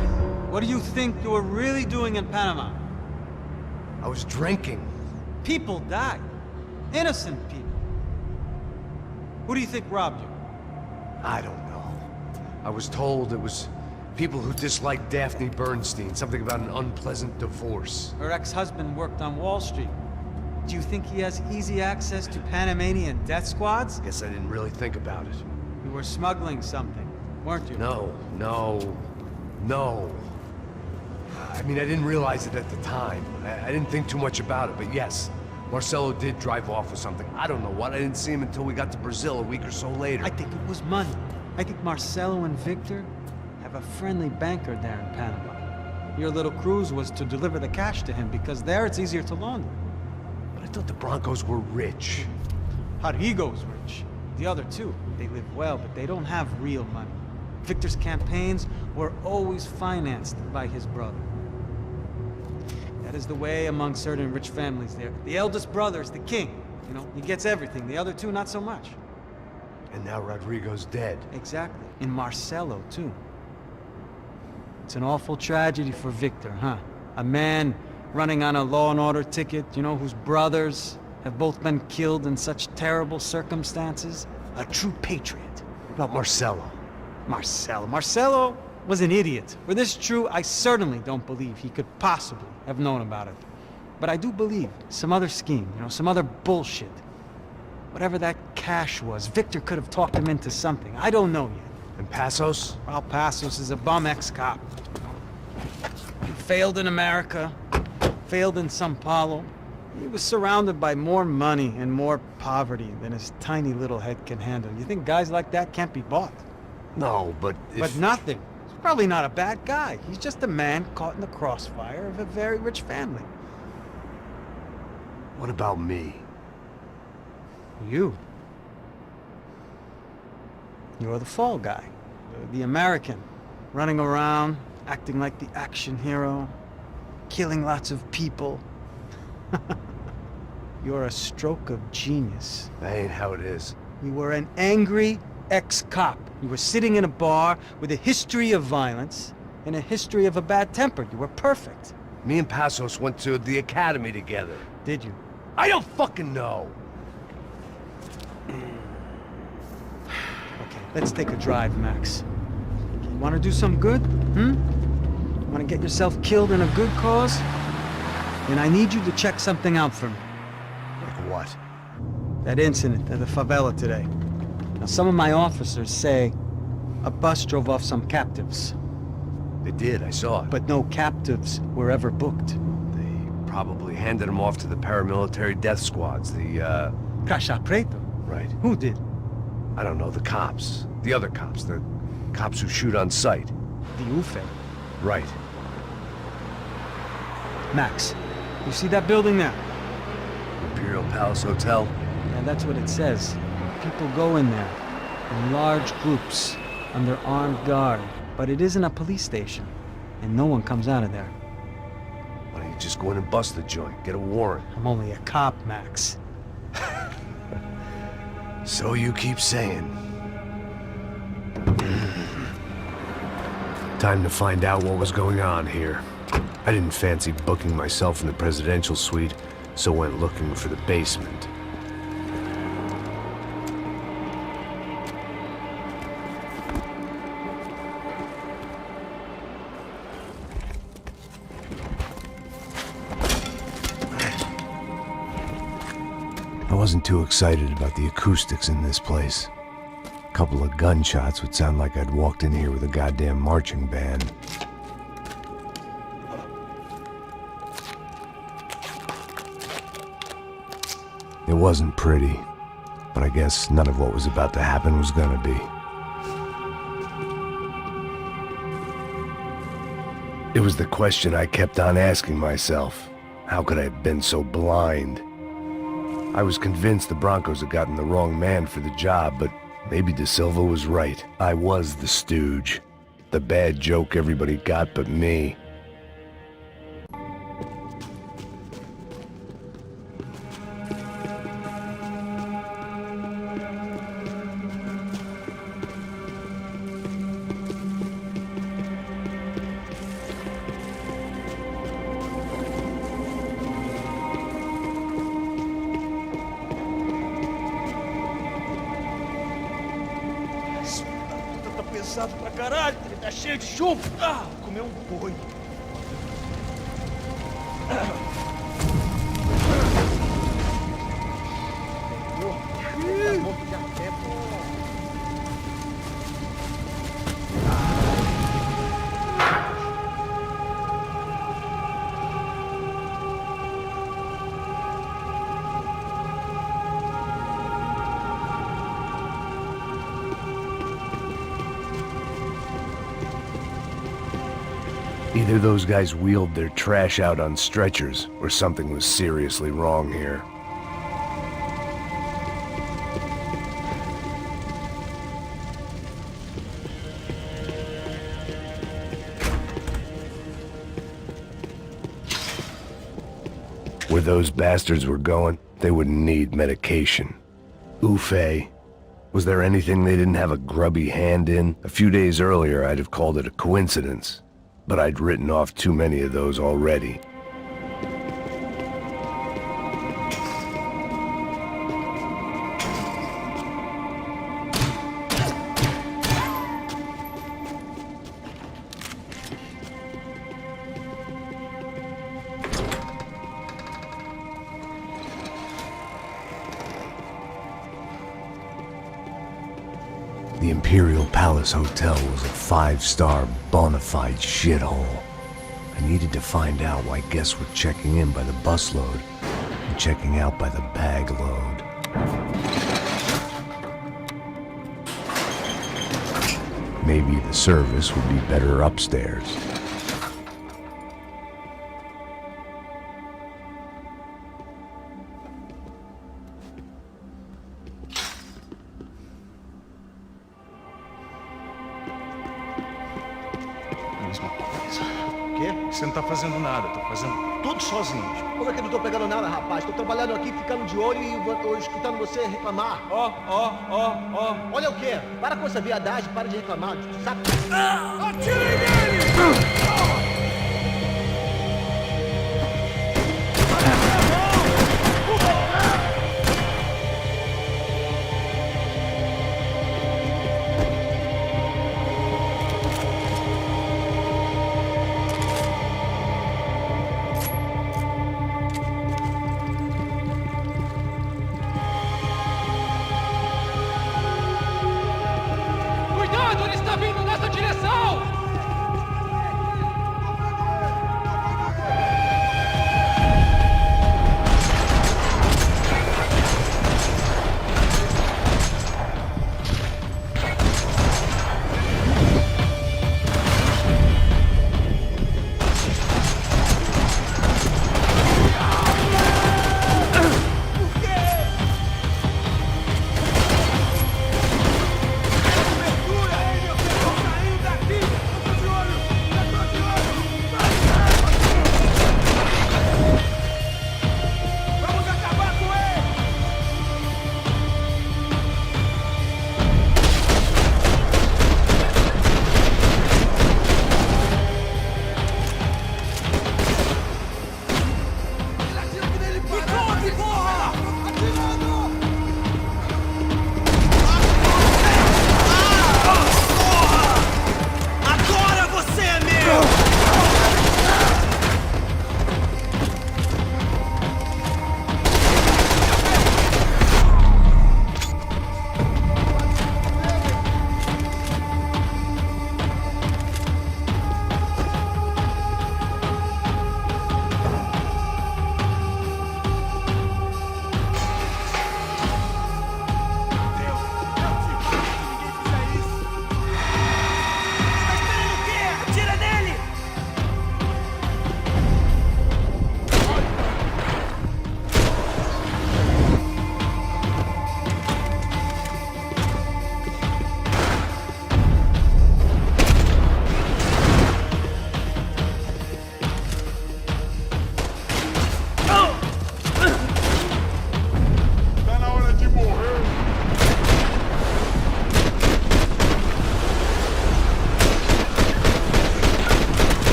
What do you think you were really doing in Panama? I was drinking. People died. Innocent people. Who do you think robbed you? I don't know. I was told it was people who disliked Daphne Bernstein, something about an unpleasant divorce. Her ex-husband worked on Wall Street. Do you think he has easy access to Panamanian death squads? Guess I didn't really think about it. You were smuggling something, weren't you? No. I mean, I didn't realize it at the time. I didn't think too much about it, but yes, Marcelo did drive off with something. I don't know what. I didn't see him until we got to Brazil a week or so later. I think it was money. I think Marcelo and Victor have a friendly banker there in Panama. Your little cruise was to deliver the cash to him because there it's easier to launder. But I thought the Broncos were rich. Rodrigo's rich. The other two, they live well, but they don't have real money. Victor's campaigns were always financed by his brother. That is the way among certain rich families there. The eldest brother is the king. You know, he gets everything. The other two, not so much. And now Rodrigo's dead. Exactly. And Marcelo, too. It's an awful tragedy for Victor, huh? A man running on a law and order ticket, you know, whose brothers have both been killed in such terrible circumstances. A true patriot. What about Marcelo? Marcelo was an idiot. Were this true, I certainly don't believe he could possibly have known about it. But I do believe some other scheme, you know, some other bullshit. Whatever that cash was, Victor could have talked him into something. I don't know yet. And Passos? Well, Passos is a bum ex-cop. He failed in America, failed in Sao Paulo. He was surrounded by more money and more poverty than his tiny little head can handle. You think guys like that can't be bought? No, but But nothing. He's probably not a bad guy. He's just a man caught in the crossfire of a very rich family. What about me? You. You're the fall guy. The American. Running around, acting like the action hero. Killing lots of people. You're a stroke of genius. That ain't how it is. You were an angry ex-cop. You were sitting in a bar with a history of violence and a history of a bad temper. You were perfect. Me and Passos went to the academy together. Did you? I don't fucking know. Okay, let's take a drive, Max. You want to do some good? Want to get yourself killed in a good cause? Then I need you to check something out for me. Like what? That incident at the favela today. Now, some of my officers say a bus drove off some captives. They did, I saw it. But no captives were ever booked. They probably handed them off to the paramilitary death squads, the, Caixa Preto? Right. Who did? I don't know, the cops. The other cops. The cops who shoot on sight. The UFE. Right. Max, you see that building there? Imperial Palace Hotel? Yeah, that's what it says. People go in there, in large groups, under armed guard. But it isn't a police station, and no one comes out of there. Why don't you just go in and bust the joint, get a warrant? I'm only a cop, Max. So you keep saying. Time to find out what was going on here. I didn't fancy booking myself in the presidential suite, so went looking for the basement. I wasn't too excited about the acoustics in this place. A couple of gunshots would sound like I'd walked in here with a goddamn marching band. It wasn't pretty, but I guess none of what was about to happen was gonna be. It was the question I kept on asking myself. How could I have been so blind? I was convinced the Broncos had gotten the wrong man for the job, but maybe De Silva was right. I was the stooge. The bad joke everybody got but me. Pesado pra caralho, ele tá cheio de chumbo. Ah, comeu um boi. Either those guys wheeled their trash out on stretchers, or something was seriously wrong here. Where those bastards were going, they wouldn't need medication. UFE. Was there anything they didn't have a grubby hand in? A few days earlier, I'd have called it a coincidence. But I'd written off too many of those already. The Imperial Palace Hotel was a 5-star bona fide shithole. I needed to find out why guests were checking in by the busload and checking out by the bag load. Maybe the service would be better upstairs. Mesma coisa. O quê? Você não tá fazendo nada, tô fazendo tudo sozinho. Como é que eu não tô pegando nada, rapaz? Tô trabalhando aqui, ficando de olho e escutando você reclamar. Ó. Olha o quê? Para com essa viadagem, para de reclamar, sabe? Atirem nele! Cuidado, ele está vindo nessa direção!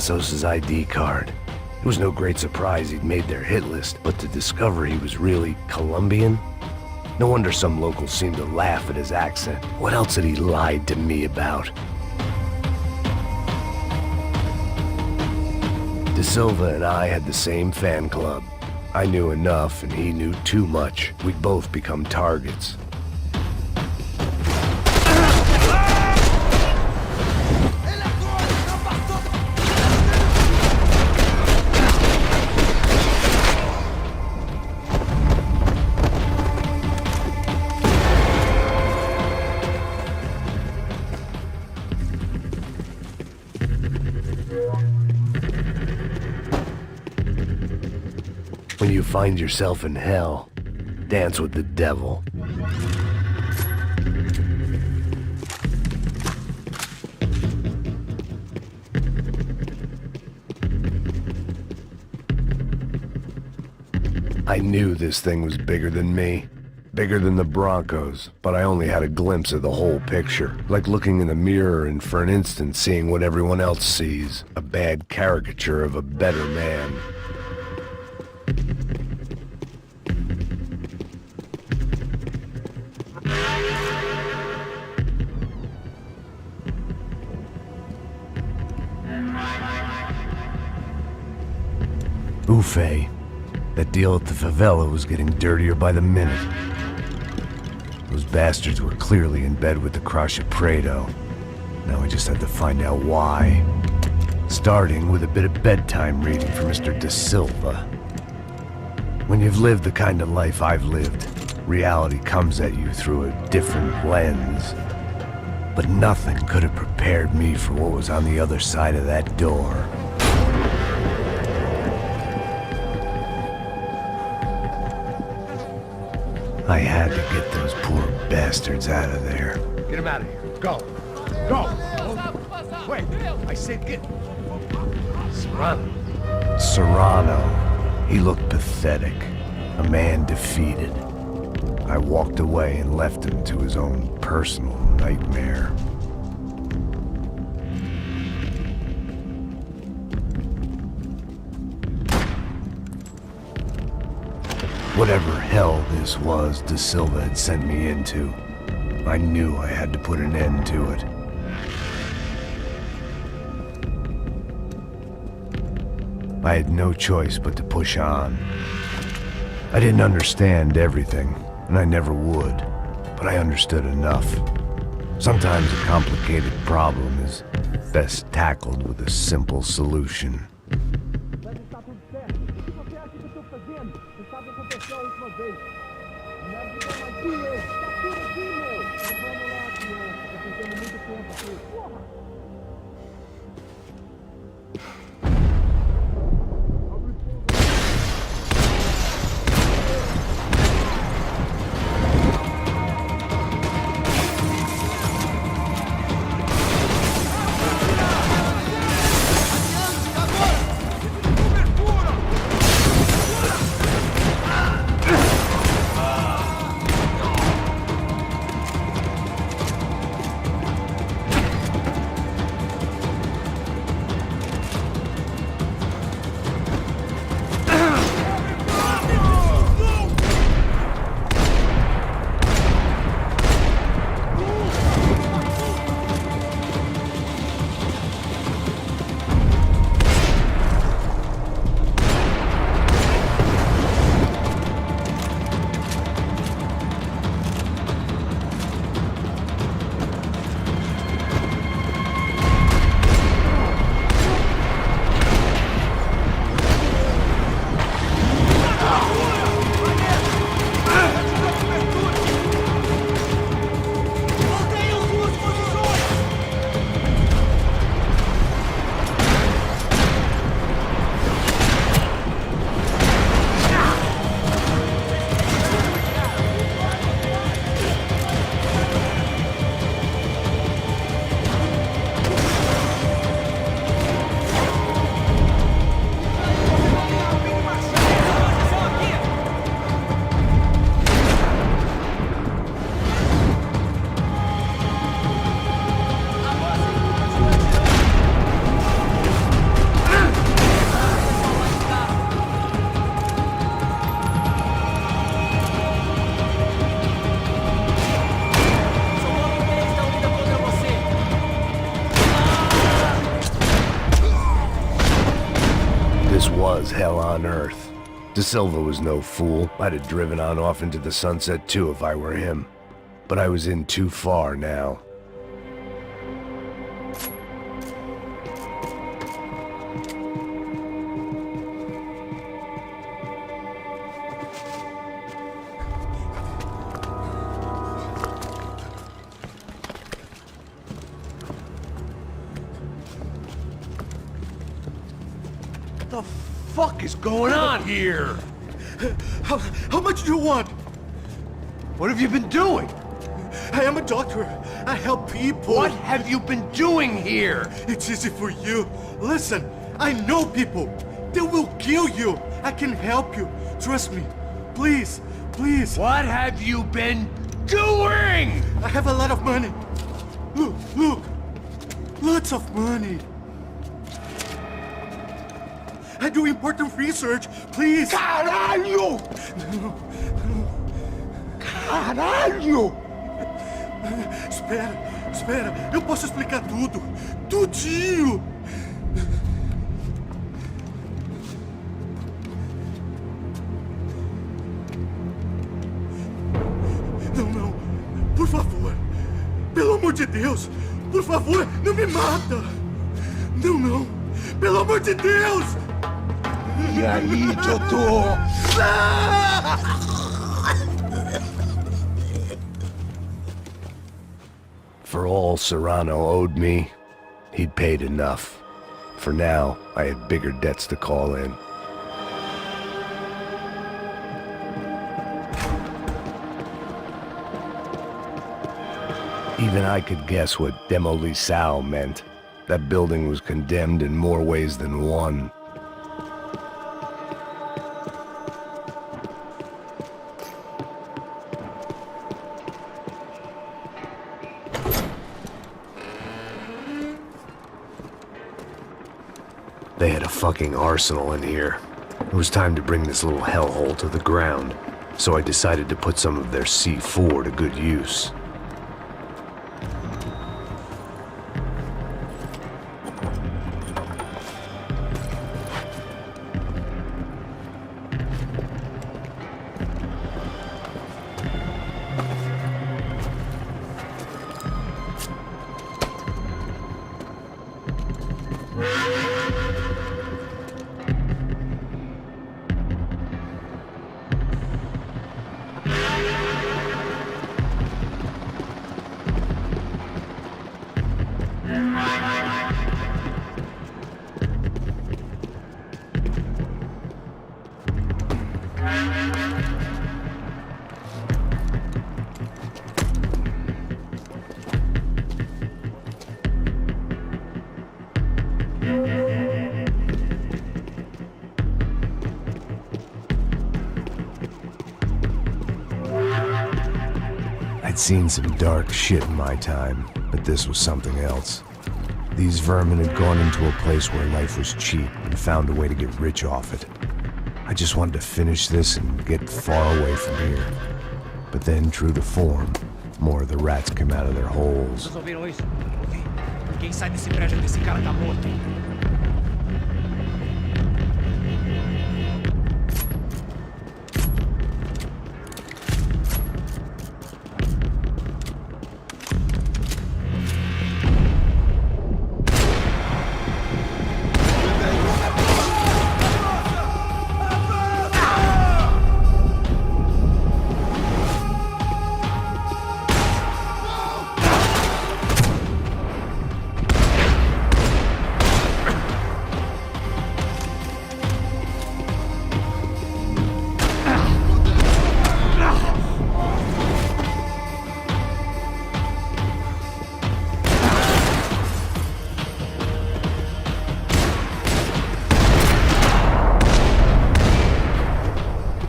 Passos' ID card. It was no great surprise he'd made their hit list, but to discover he was really Colombian? No wonder some locals seemed to laugh at his accent. What else had he lied to me about? De Silva and I had the same fan club. I knew enough and he knew too much. We'd both become targets. When you find yourself in hell, dance with the devil. I knew this thing was bigger than me. bigger than the Broncos, but I only had a glimpse of the whole picture. Like looking in the mirror and for an instant seeing what everyone else sees. A bad caricature of a better man. Buffet. That deal at the favela was getting dirtier by the minute. Those bastards were clearly in bed with the Crash Prado. Now I just had to find out why. Starting with a bit of bedtime reading for Mr. De Silva. When you've lived the kind of life I've lived, reality comes at you through a different lens. But nothing could have prepared me for what was on the other side of that door. I had to get those poor bastards out of there. Get him out of here. Go. Go. Wait. I said get... Serrano. Serrano. He looked pathetic. A man defeated. I walked away and left him to his own personal nightmare. Whatever hell this was De Silva had sent me into, I knew I had to put an end to it. I had no choice but to push on. I didn't understand everything, and I never would, but I understood enough. Sometimes a complicated problem is best tackled with a simple solution. This was hell on earth. De Silva was no fool. I'd have driven on off into the sunset too if I were him. But I was in too far now. What the fuck is going on here? How much do you want? What have you been doing? I am a doctor. I help people. What have you been doing here? It's easy for you. Listen, I know people. They will kill you. I can help you. Trust me. Please, Please. What have you been doing? I have a lot of money. Look, look. Lots of money. I do important research. Please. Caralho! Caralho! Espera. Eu posso explicar tudo. Tudinho. Não. Por favor. Pelo amor de Deus. Por favor, não me mata. Não. Pelo amor de Deus. E aí, Totô? For all Serrano owed me, he'd paid enough. For now, I had bigger debts to call in. Even I could guess what demolissao meant. That building was condemned in more ways than one. They had a fucking arsenal in here. It was time to bring this little hellhole to the ground, so I decided to put some of their C4 to good use. I'd seen some dark shit in my time, but this was something else. These vermin had gone into a place where life was cheap and found a way to get rich off it. I just wanted to finish this and get far away from here. But then, true to form, more of the rats came out of their holes. Vocês ouviram isso? Quem sai desse prédio desse cara tá morto.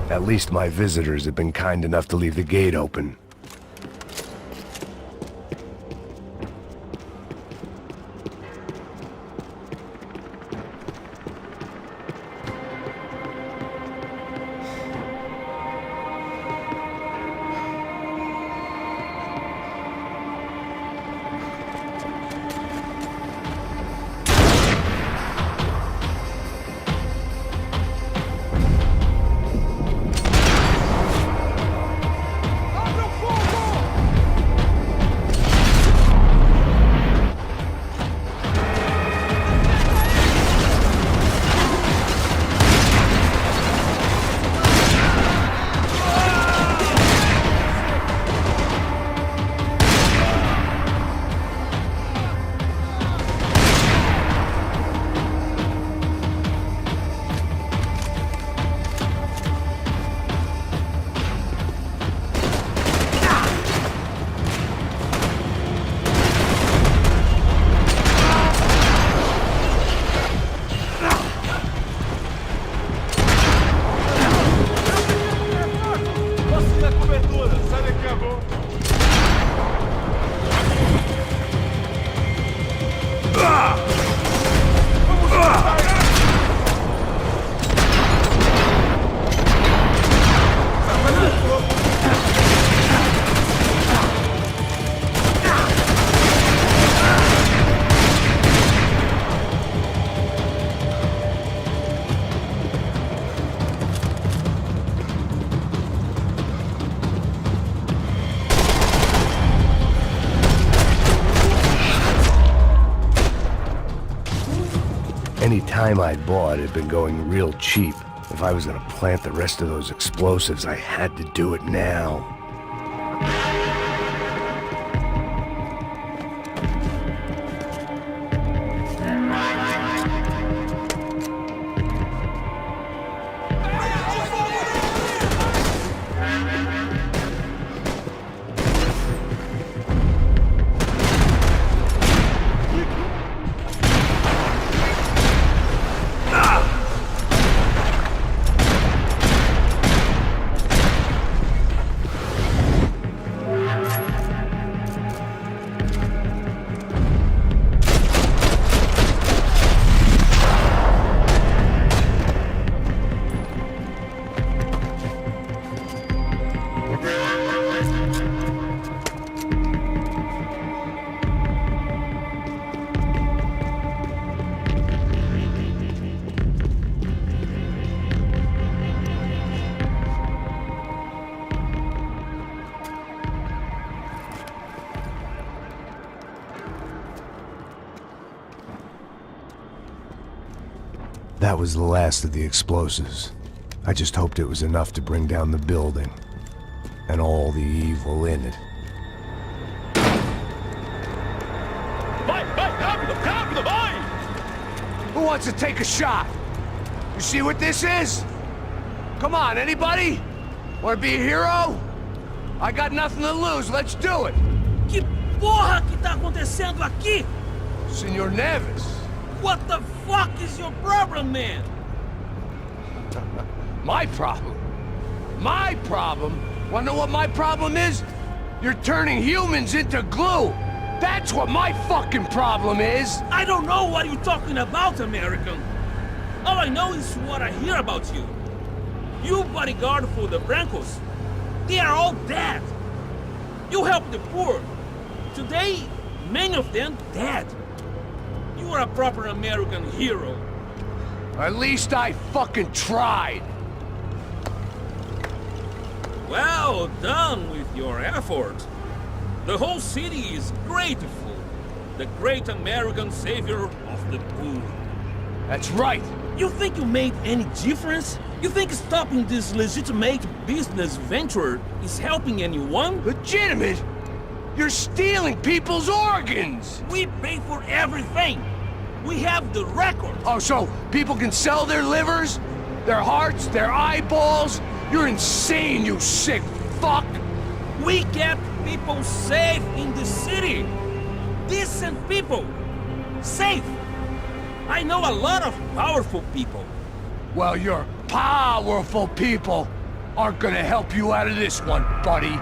At least my visitors had been kind enough to leave the gate open. Abra o time I'd bought had been going real cheap. If I was gonna plant the rest of those explosives, I had to do it now. That was the last of the explosives. I just hoped it was enough to bring down the building and all the evil in it. Who wants to take a shot? You see what this is? Come on, anybody? Want to be a hero? I got nothing to lose, let's do it! Que porra que tá acontecendo aqui? Senor Neves. What the fuck is your problem, man? My problem? My problem? Wanna know what my problem is? You're turning humans into glue! That's what my fucking problem is! I don't know what you're talking about, American. All I know is what I hear about you. You bodyguard for the Brancos. They are all dead. You help the poor. Today, many of them dead. You are a proper American hero. At least I fucking tried. Well done with your effort. The whole city is grateful. The great American savior of the poor. That's right. You think you made any difference? You think stopping this legitimate business venture is helping anyone? Legitimate? You're stealing people's organs! We pay for everything! We have the record! Oh, so people can sell their livers? Their hearts? Their eyeballs? You're insane, you sick fuck! We kept people safe in the city! Decent people! Safe! I know a lot of powerful people. Well, your powerful people aren't gonna help you out of this one, buddy.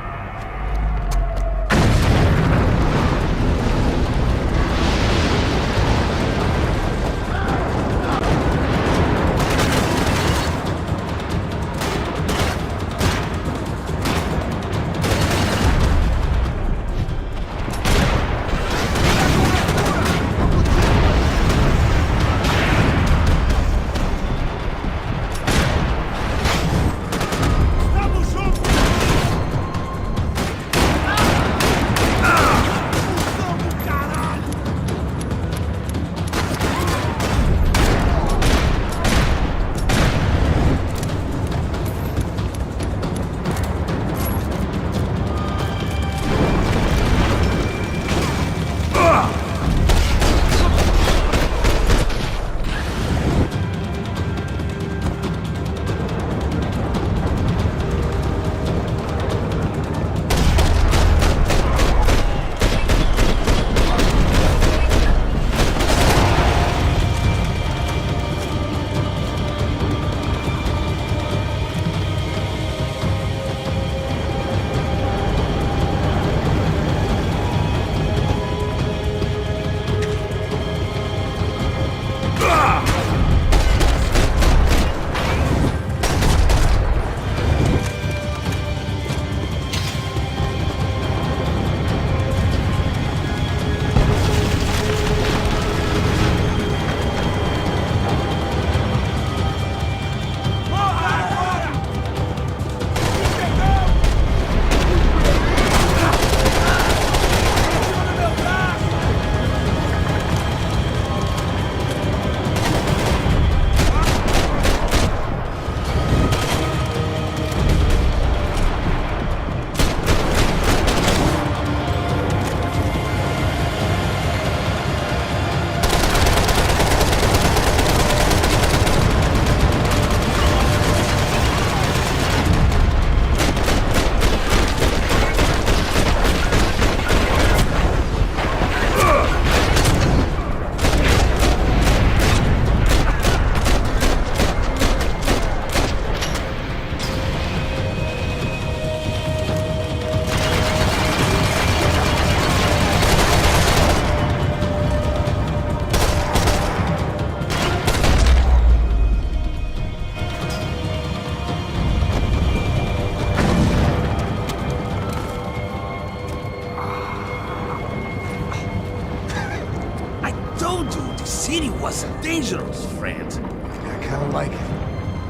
dangerous, friend. I kind of like it.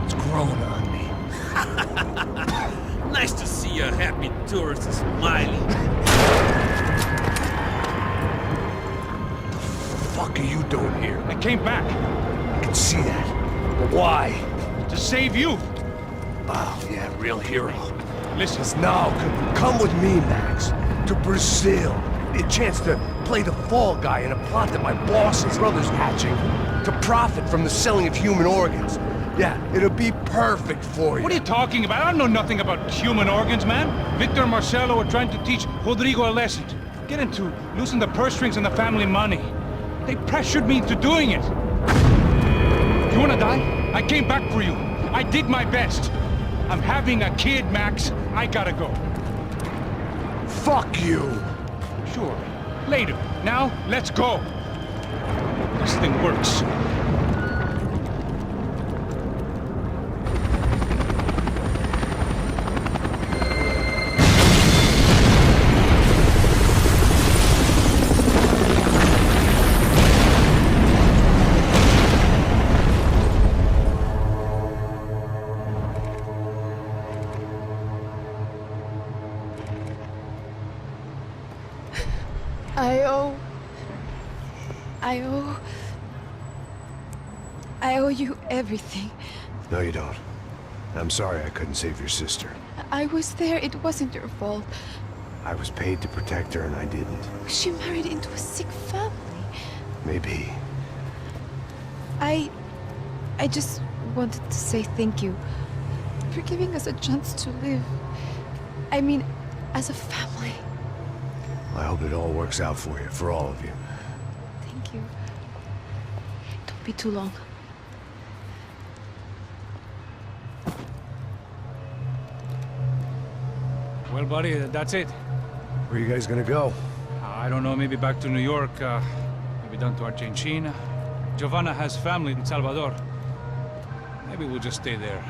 It's growing on me. Nice to see a happy tourist smiling. What the fuck are you doing here? I came back I can see that. But why? to save you. Oh, yeah, real hero. Listen, Now, come with me, Max. To Brazil. A chance to play the fall guy in a plot that my boss and brother's hatching to profit from the selling of human organs. Yeah, it'll be perfect for you. what are you talking about? I don't know nothing about human organs, man. Victor and Marcelo are trying to teach Rodrigo a lesson. Get him to loosen the purse strings and the family money. They pressured me into doing it. You wanna die? I came back for you. I did my best. I'm having a kid, Max. I gotta go. Fuck you! Sure. Later. Now, let's go. This thing works. I owe you everything. No, you don't. I'm sorry I couldn't save your sister. I was there. It wasn't your fault. I was paid to protect her and I didn't. She married into a sick family. Maybe. I just wanted to say thank you for giving us a chance to live. I mean, as a family. I hope it all works out for you, for all of you. Thank you. Don't be too long. Well, buddy, that's it. Where are you guys gonna go? I don't know, maybe back to New York, maybe down to Argentina. Giovanna has family in Salvador. Maybe we'll just stay there.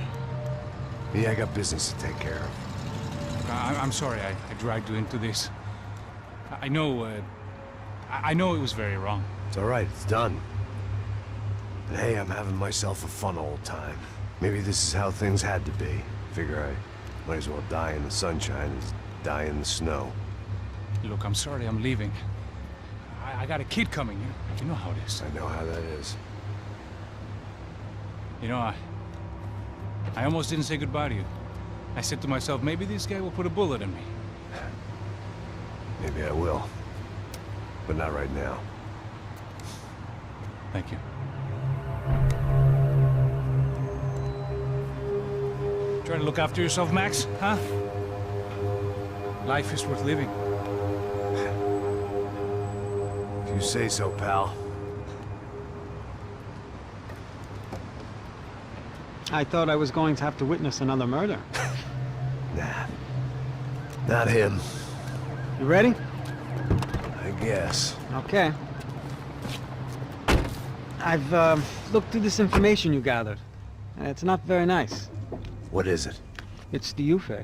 Yeah, I got business to take care of. I'm sorry I dragged you into this. I know it was very wrong. It's all right, it's done. But hey, I'm having myself a fun old time. Maybe this is how things had to be. Figure I might as well die in the sunshine as die in the snow. Look, I'm sorry I'm leaving. I got a kid coming. You know how it is. I know how that is. You know, I almost didn't say goodbye to you. I said to myself, maybe this guy will put a bullet in me. Maybe I will. But not right now. Thank you. Trying to look after yourself, Max, huh? Life is worth living. If you say so, pal. I thought I was going to have to witness another murder. Nah. Not him. You ready? I guess. Okay. I've looked through this information you gathered. It's not very nice. What is it? It's the Ufe.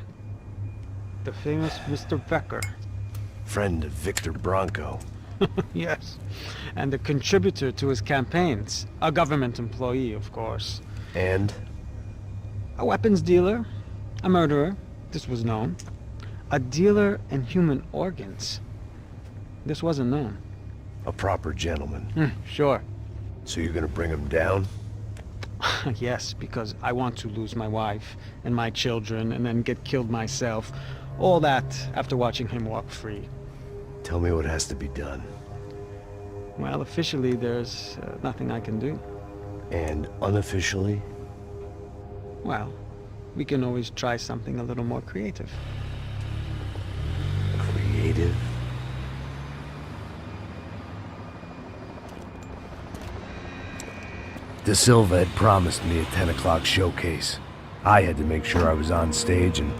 The famous Mr. Becker. Friend of Victor Bronco. Yes. And a contributor to his campaigns. A government employee, of course. And? A weapons dealer. A murderer. This was known. A dealer in human organs. This wasn't known. A proper gentleman. Sure. So you're gonna bring him down? Yes, because I want to lose my wife and my children and then get killed myself. All that after watching him walk free. Tell me what has to be done. Well, officially, there's nothing I can do. And unofficially? Well, we can always try something a little more creative. Creative? De Silva had promised me a 10 o'clock showcase. I had to make sure I was on stage and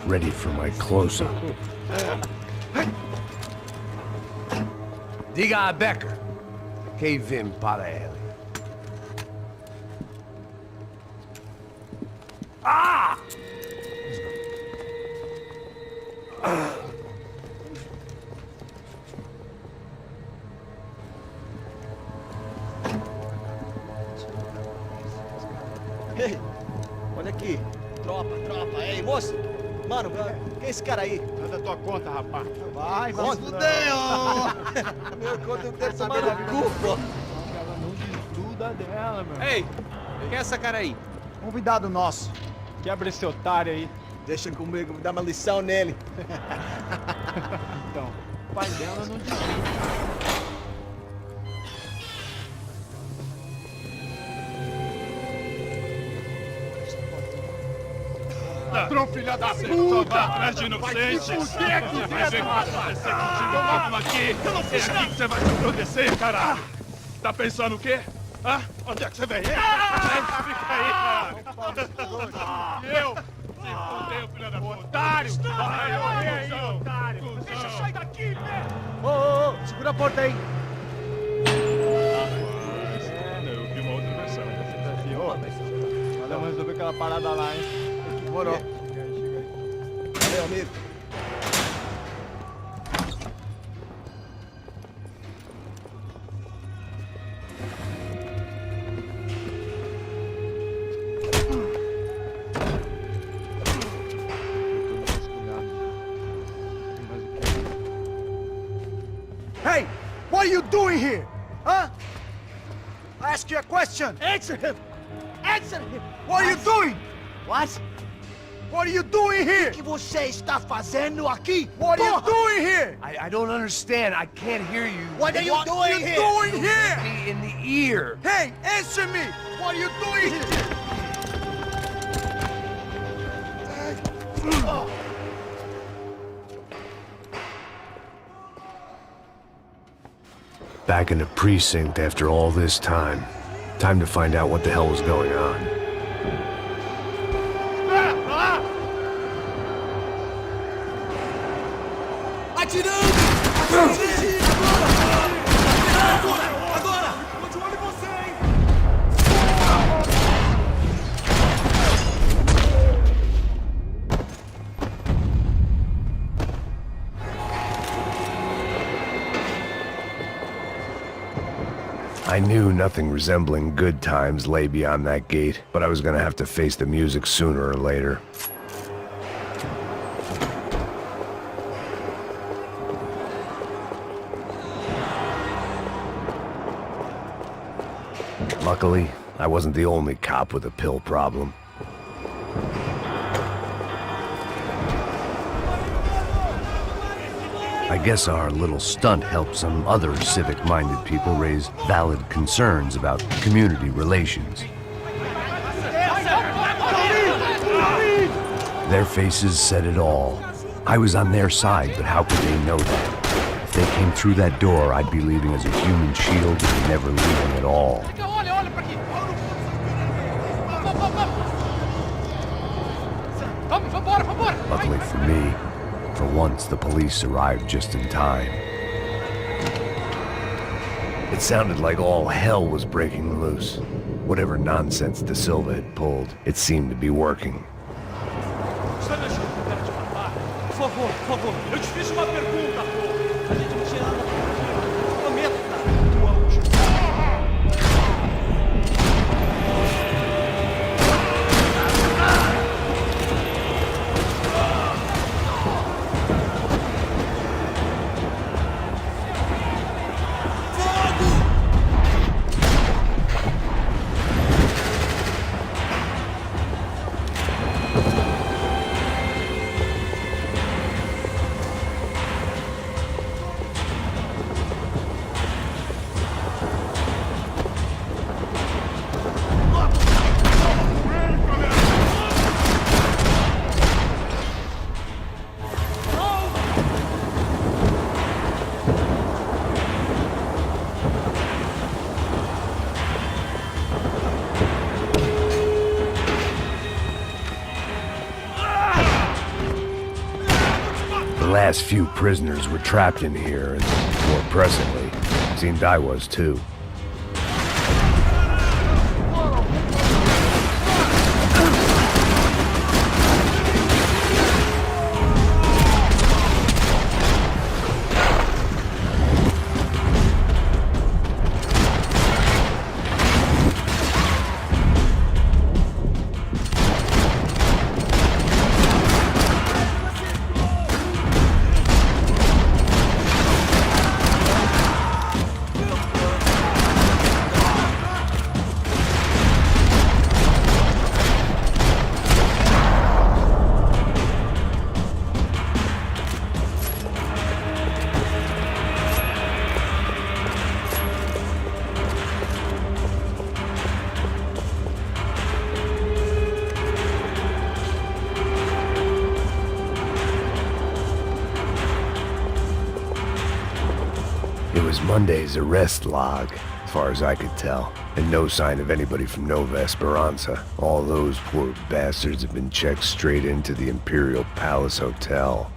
ready for my close-up. Diga a Becker. Que vim para ele. Ah! Ei, olha aqui. Tropa. Ei, moço. Mano, quem é esse cara aí? Manda tua conta, rapaz. Vai, Conta. fudeu! Meu, conta eu quero tomar no cu, pô. Ela não desgruda dela, meu. Ei, quem é essa cara aí? Convidado nosso. Quebra esse otário aí. Deixa comigo, me dá uma lição nele. Então, o pai dela não desgruda. Ladrão, filha da puta! Vai atrás de inocentes! Vai ver como vai ser contigo mesmo aqui! Eu não fiz nada! Você vai se proteger, caralho! Tá pensando o quê? Hã? Onde é que você vem? Fica aí, caralho! Eu? Se fudeu, filha da puta! Otário! Vai, morrer aí, otário! Deixa eu sair daqui, velho! Ô, segura a porta aí. Eu vi uma outra versão. Vamos resolver aquela parada lá, hein? Demorou. Valeu, amigo. Hey, what are you doing here? Huh? I ask you a question. Answer him! Answer him! What are you doing? What? What are you doing here? O que você está fazendo aqui? What are you doing here? I don't understand. I can't hear you. What are you doing here? Doing here? Me in the ear. Hey, answer me! What are you doing here? Back in the precinct after all this time. Time to find out what the hell was going on. I knew nothing resembling good times lay beyond that gate, but I was gonna have to face the music sooner or later. Luckily, I wasn't the only cop with a pill problem. I guess our little stunt helped some other civic-minded people raise valid concerns about community relations. Their faces said it all. I was on their side, but how could they know that? If they came through that door, I'd be leaving as a human shield and never leaving at all. Luckily for me, for once the police arrived just in time. It sounded like all hell was breaking loose. Whatever nonsense De Silva had pulled, it seemed to be working. Por favor, eu te fiz uma pergunta, pô. A gente não tinha nada pra fazer. Prometo, cara. Tua última. The last few prisoners were trapped in here, and more presently, it seemed I was too. was Monday's arrest log, as far as I could tell. And no sign of anybody from Nova Esperanza. All those poor bastards have been checked straight into the Imperial Palace Hotel.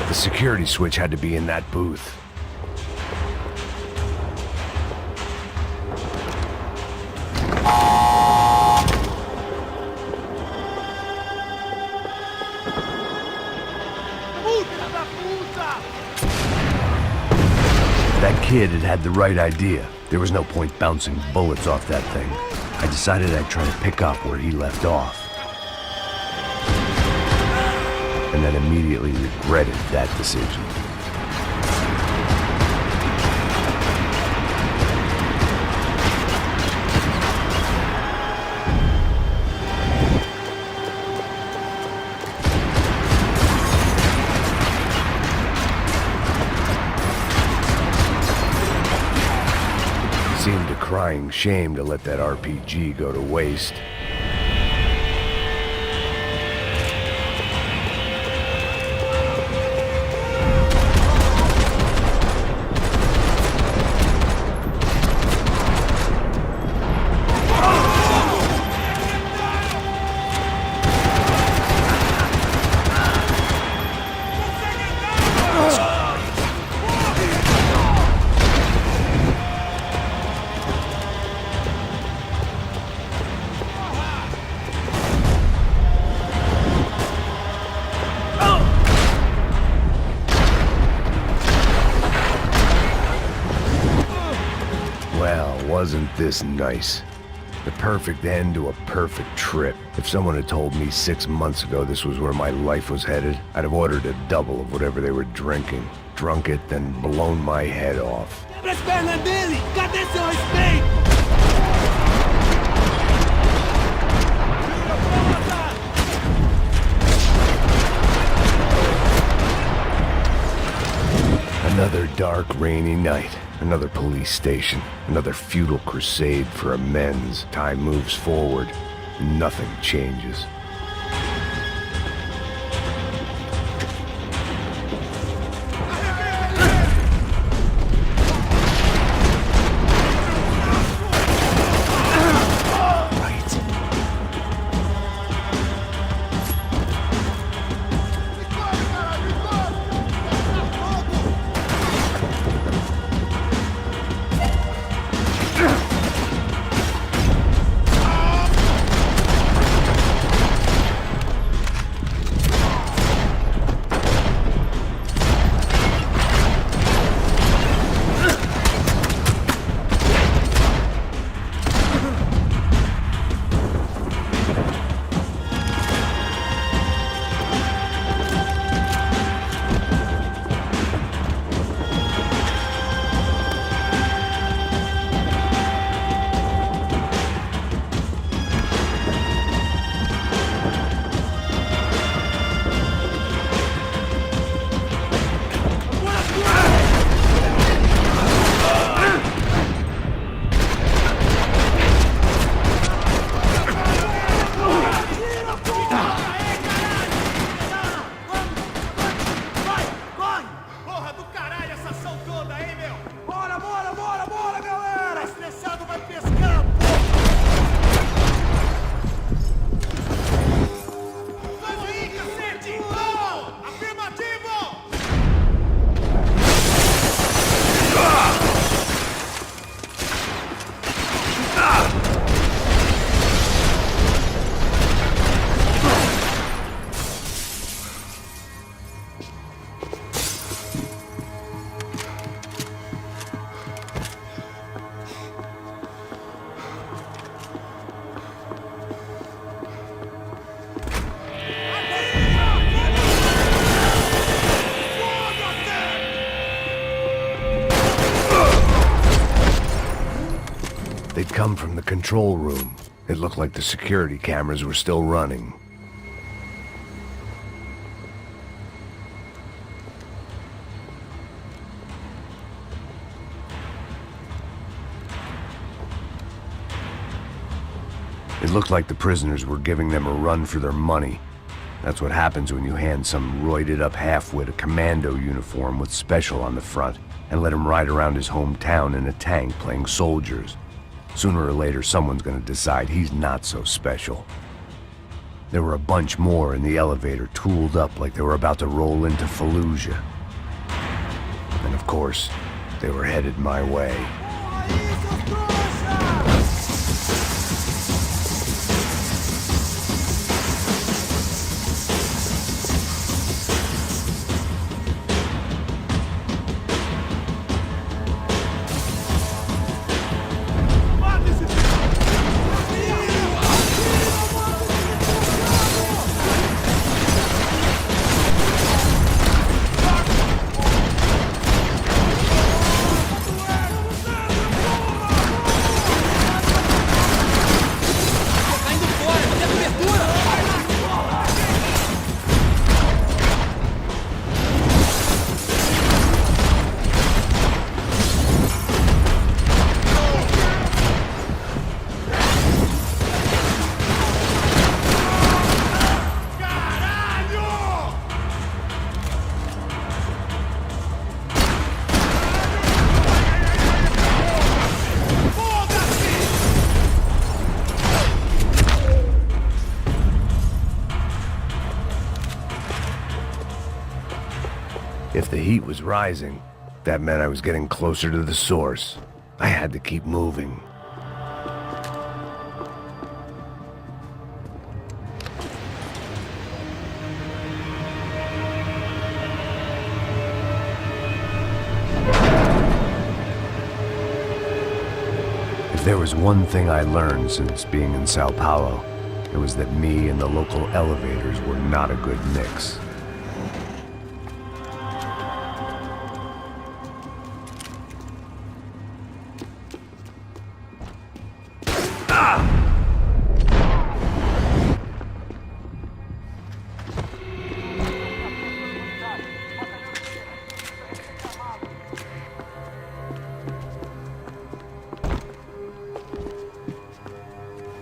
The security switch had to be in that booth. That kid had the right idea. There was no point bouncing bullets off that thing. I decided I'd try to pick up where he left off. And then immediately regretted that decision. Seemed a crying shame to let that RPG go to waste. Wasn't this nice? The perfect end to a perfect trip. If someone had told me 6 months ago this was where my life was headed, I'd have ordered a double of whatever they were drinking, drunk it, then blown my head off. Another dark, rainy night. Another police station. Another futile crusade for amends. Time moves forward. Nothing changes. They'd come from the control room. It looked like the security cameras were still running. It looked like the prisoners were giving them a run for their money. That's what happens when you hand some roided-up halfwit a commando uniform with special on the front and let him ride around his hometown in a tank playing soldiers. Sooner or later, someone's gonna decide he's not so special. There were a bunch more in the elevator, tooled up like they were about to roll into Fallujah. And of course, they were headed my way. If the heat was rising, that meant I was getting closer to the source. I had to keep moving. If there was one thing I learned since being in Sao Paulo, it was that me and the local elevators were not a good mix.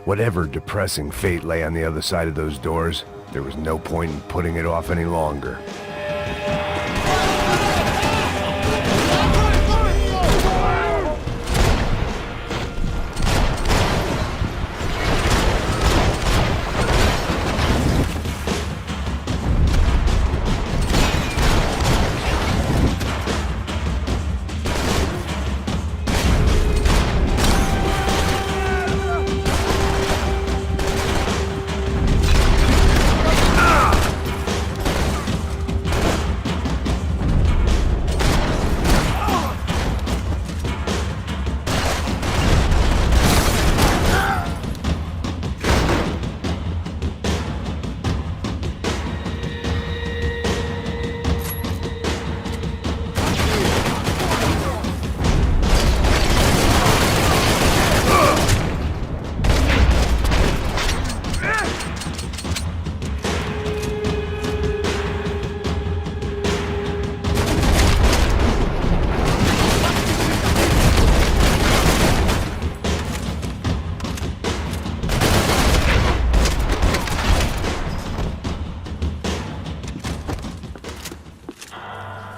Whatever depressing fate lay on the other side of those doors, there was no point in putting it off any longer.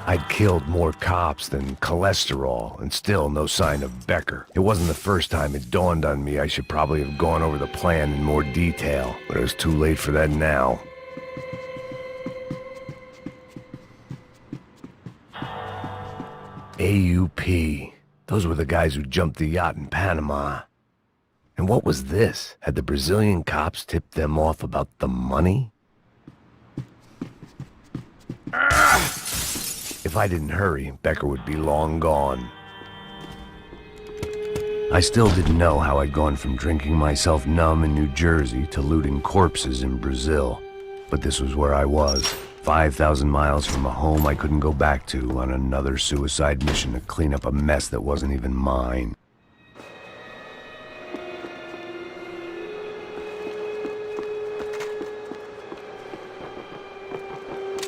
I'd killed more cops than cholesterol, and still no sign of Becker. It wasn't the first time it dawned on me I should probably have gone over the plan in more detail, but it was too late for that now. AUP. Those were the guys who jumped the yacht in Panama. And what was this? Had the Brazilian cops tipped them off about the money? If I didn't hurry, Becker would be long gone. I still didn't know how I'd gone from drinking myself numb in New Jersey to looting corpses in Brazil. But this was where I was, 5,000 miles from a home I couldn't go back to, on another suicide mission to clean up a mess that wasn't even mine.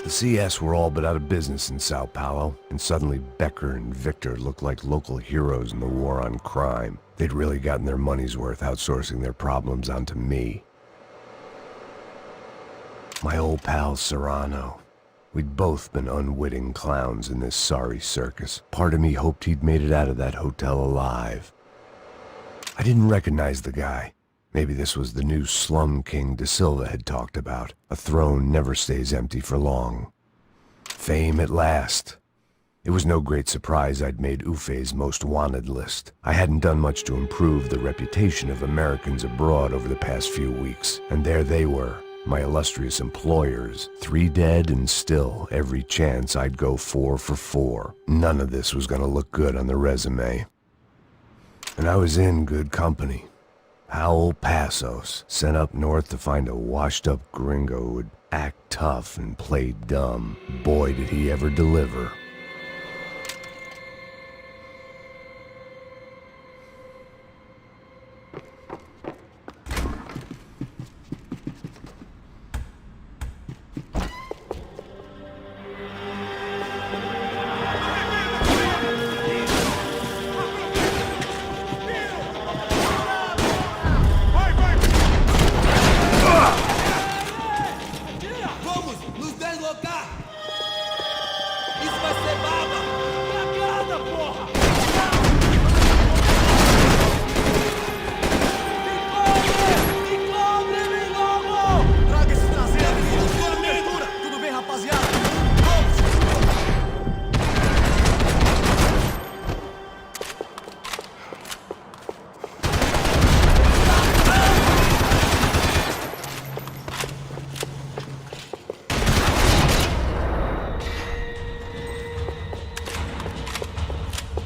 The CS were all but out of business in Sao Paulo, and suddenly Becker and Victor looked like local heroes in the war on crime. They'd really gotten their money's worth outsourcing their problems onto me. My old pal Serrano. We'd both been unwitting clowns in this sorry circus. Part of me hoped he'd made it out of that hotel alive. I didn't recognize the guy. Maybe this was the new slum king De Silva had talked about. A throne never stays empty for long. Fame at last. It was no great surprise I'd made Ufe's most wanted list. I hadn't done much to improve the reputation of Americans abroad over the past few weeks, and there they were, my illustrious employers, 3 dead and still every chance I'd go 4 for 4. None of this was gonna look good on the resume. And I was in good company. Powell Passos, sent up north to find a washed-up gringo who would act tough and play dumb. Boy, did he ever deliver.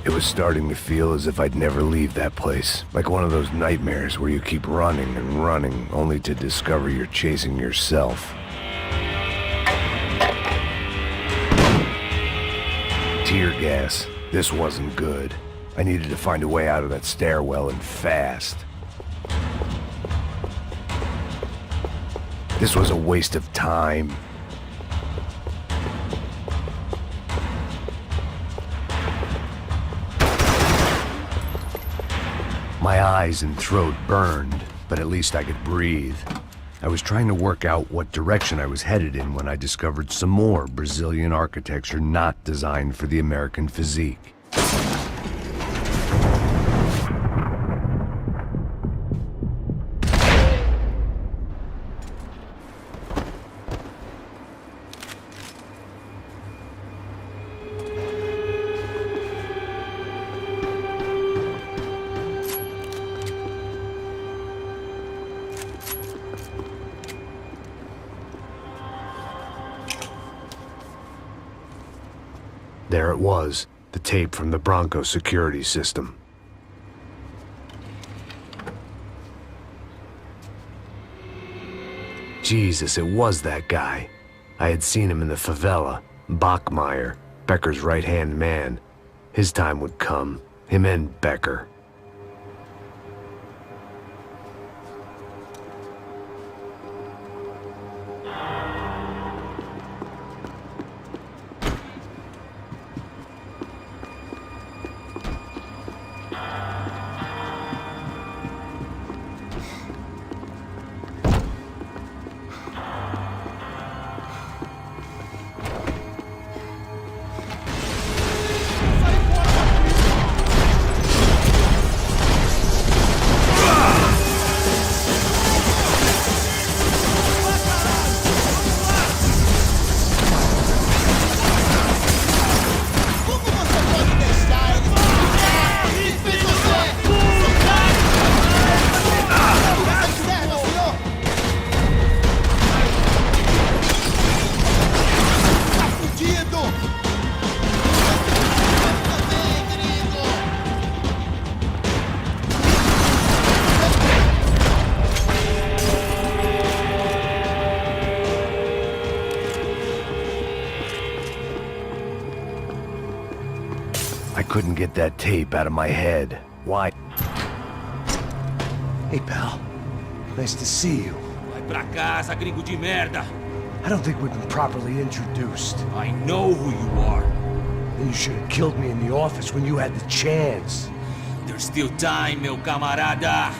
It was starting to feel as if I'd never leave that place. Like one of those nightmares where you keep running and running, only to discover you're chasing yourself. Tear gas. This wasn't good. I needed to find a way out of that stairwell, and fast. This was a waste of time. My eyes and throat burned, but at least I could breathe. I was trying to work out what direction I was headed in when I discovered some more Brazilian architecture not designed for the American physique. There it was, the tape from the Bronco security system. Jesus, it was that guy. I had seen him in the favela. Bachmeyer, Becker's right-hand man. His time would come. Him and Becker. I couldn't get that tape out of my head. Why? Hey, pal. Nice to see you. Vai pra casa, gringo de merda. I don't think we've been properly introduced. I know who you are. Then you should have killed me in the office when you had the chance. There's still time, meu camarada.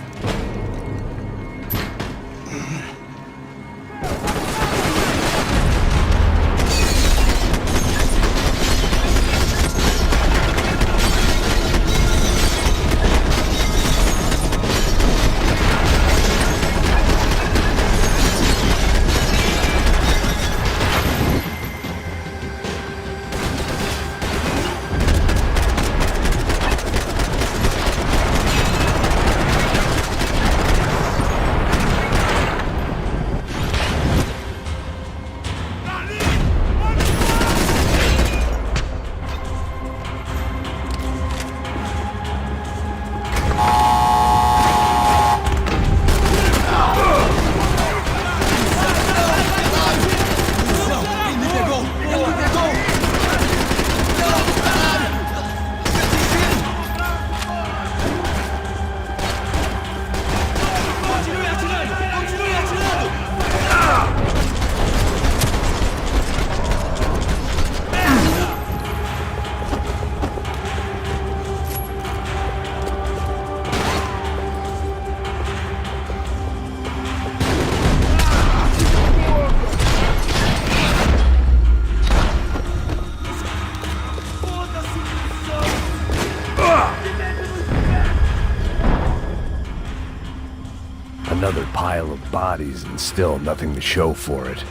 Another pile of bodies and still nothing to show for it.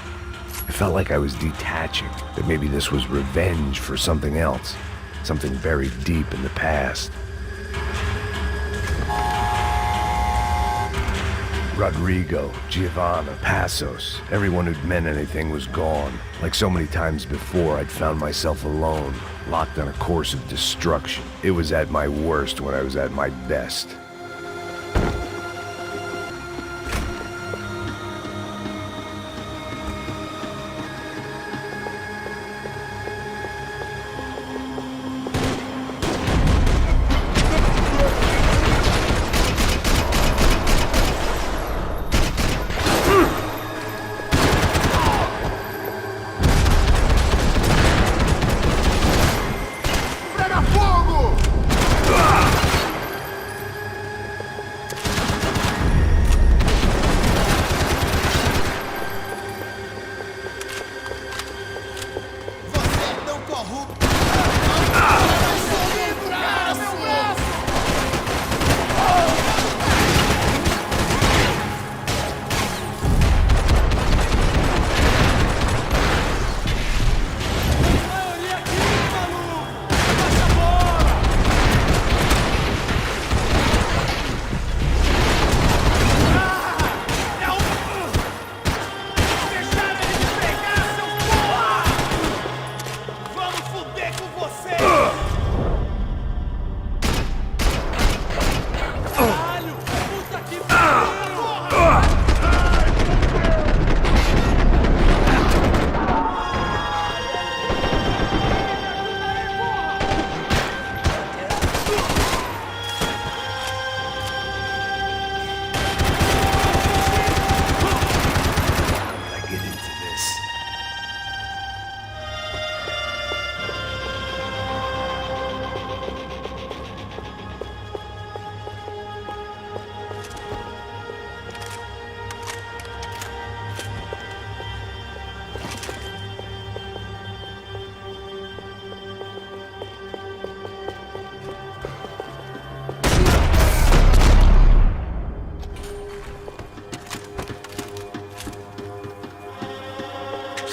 I felt like I was detaching, that maybe this was revenge for something else, something buried deep in the past. Rodrigo, Giovanna, Passos, everyone who'd meant anything was gone. Like so many times before, I'd found myself alone, locked on a course of destruction. It was at my worst when I was at my best.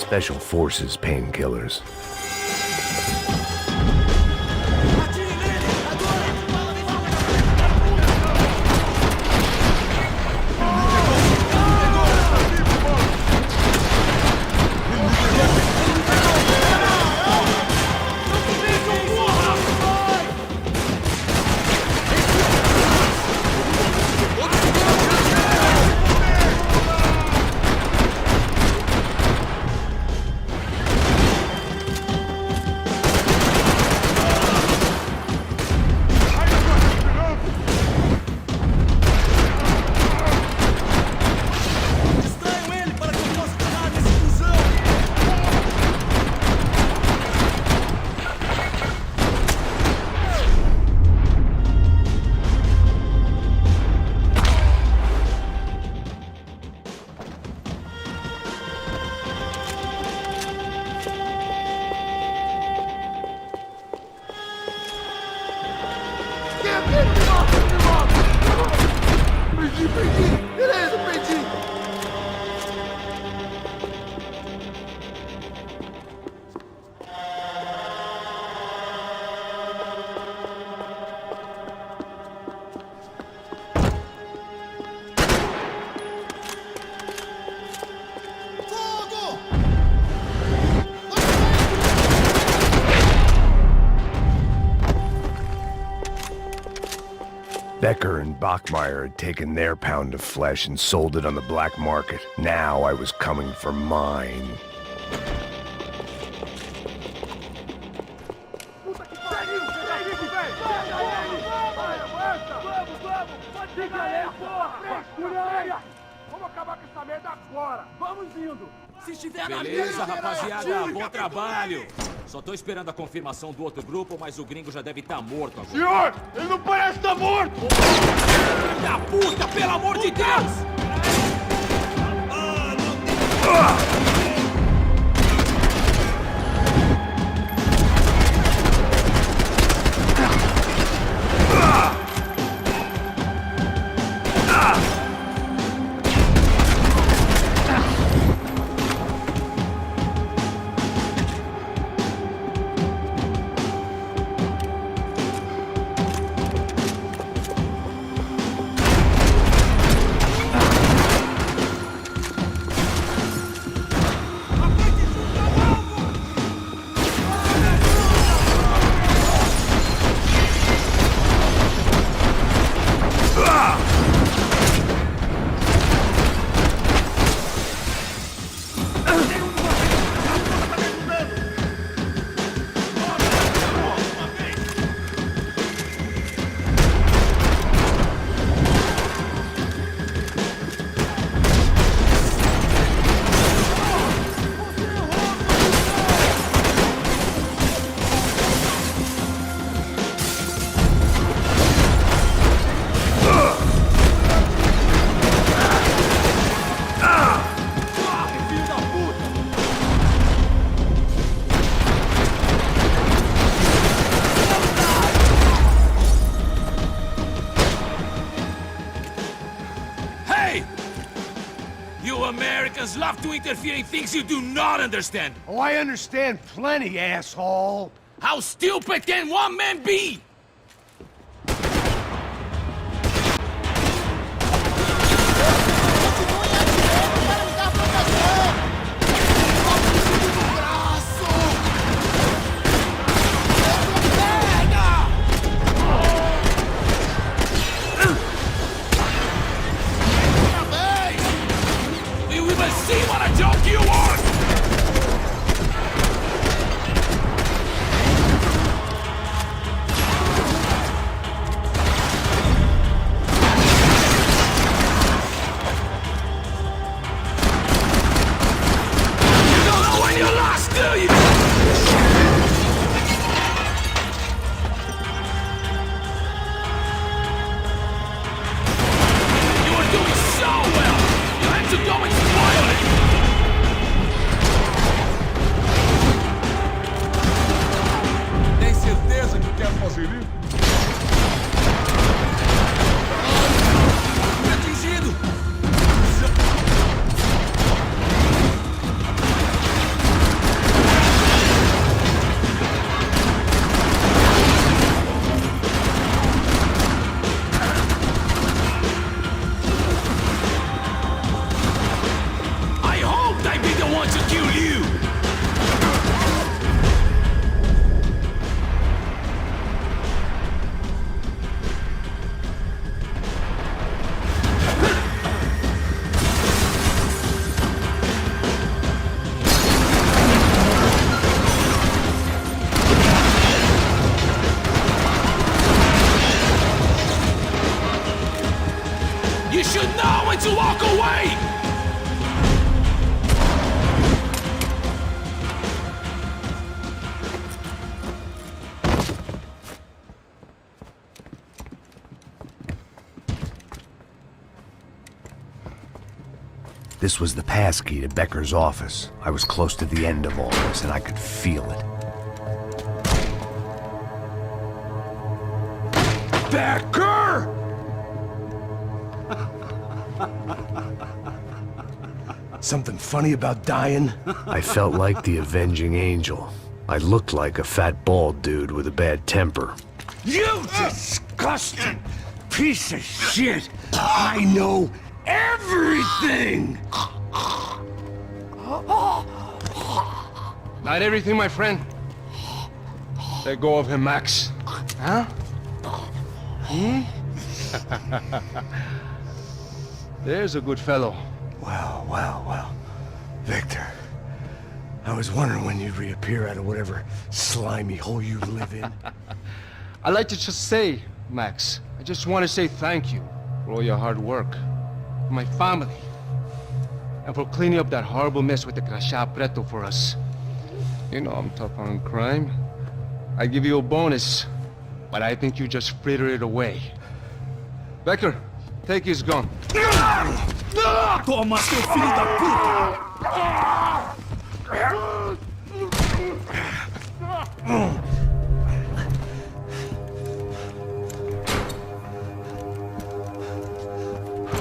Special Forces painkillers. Beleza, prendi! Becker and Bachmeyer had taken their pound of flesh and sold it on the black market. Now I was coming for mine. Vamos acabar com essa merda agora! Vamos indo! Se estiver na Beleza, linha, rapaziada, bom trabalho. Só tô esperando a confirmação do outro grupo, mas o gringo já deve estar morto agora. Senhor, ele não parece estar morto! Filho da puta, pelo amor de Deus! Americans love to interfere in things you do not understand. Oh, I understand plenty, asshole. How stupid can one man be? You should know when to walk away! This was the passkey to Becker's office. I was close to the end of all this, and I could feel it. Becker! Something funny about dying? I felt like the avenging angel. I looked like a fat bald dude with a bad temper. You disgusting piece of shit! I know everything! Not everything, my friend. Let go of him, Max. Huh? Hmm? There's a good fellow. Well. Victor, I was wondering when you'd reappear out of whatever slimy hole you live in. I'd like to just say, Max, I just want to say thank you for all your hard work, for my family, and for cleaning up that horrible mess with the Crachá Preto for us. You know I'm tough on crime. I give you a bonus, but I think you just frittered it away. Becker, take his gun. Toma, seu filho da puta!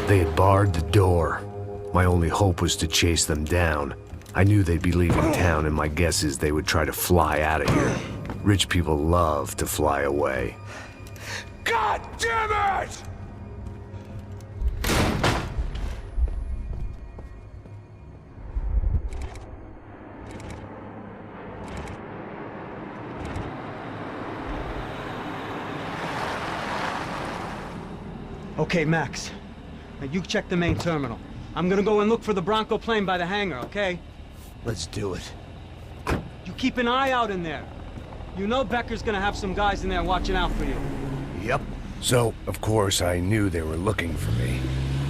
They had barred the door. My only hope was to chase them down. I knew they'd be leaving town, and my guess is they would try to fly out of here. Rich people love to fly away. God damn it! Okay, Max. Now you check the main terminal. I'm gonna go and look for the Bronco plane by the hangar, okay? Let's do it. You keep an eye out in there. You know Becker's gonna have some guys in there watching out for you. Yep. So, of course, I knew they were looking for me.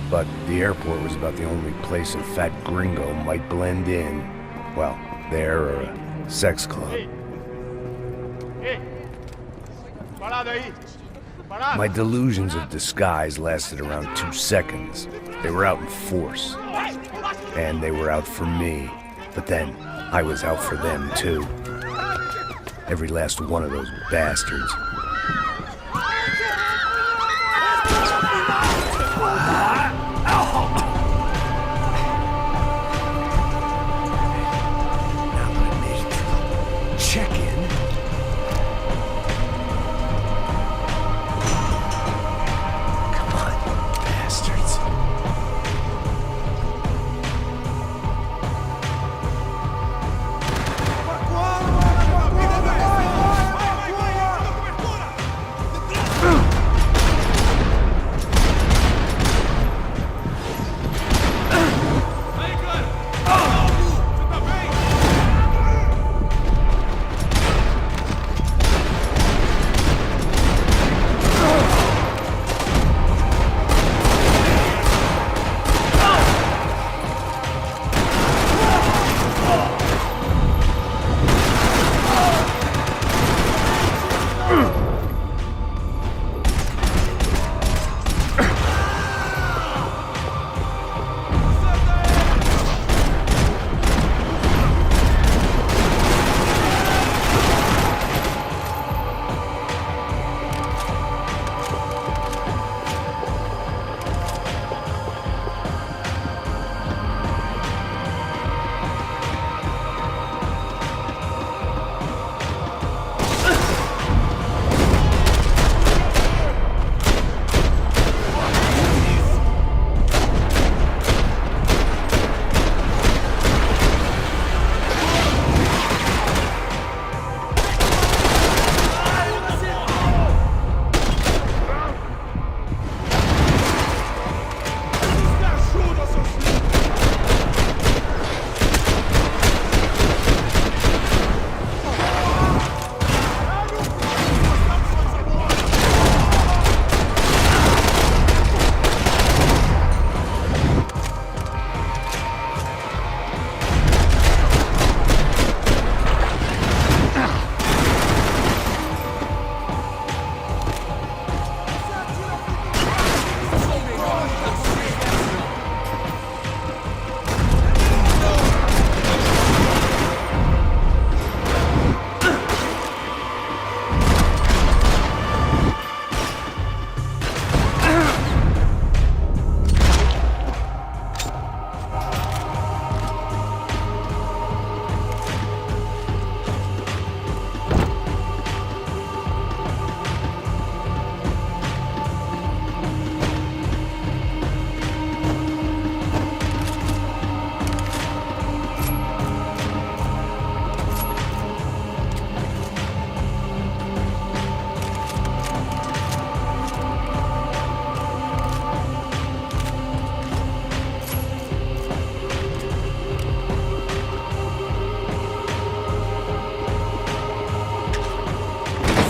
But the airport was about the only place a fat gringo might blend in. Well, there or a sex club. My delusions of disguise lasted around 2 seconds. They were out in force. And they were out for me. But then, I was out for them, too. Every last one of those bastards. Check in. Come on, bastards.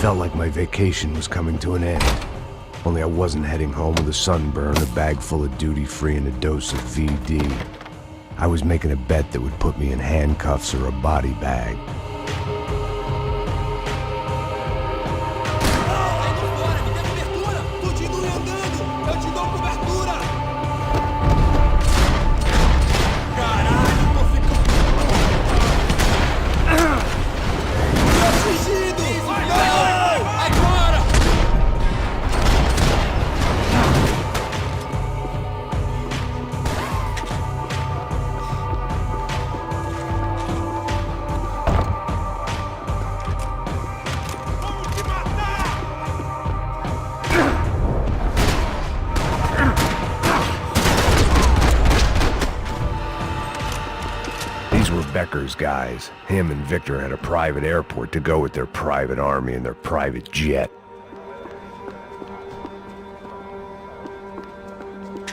felt like my vacation was coming to an end. Only I wasn't heading home with a sunburn, a bag full of duty-free, and a dose of VD. I was making a bet that would put me in handcuffs or a body bag. Becker's guys. Him and Victor had a private airport to go with their private army and their private jet.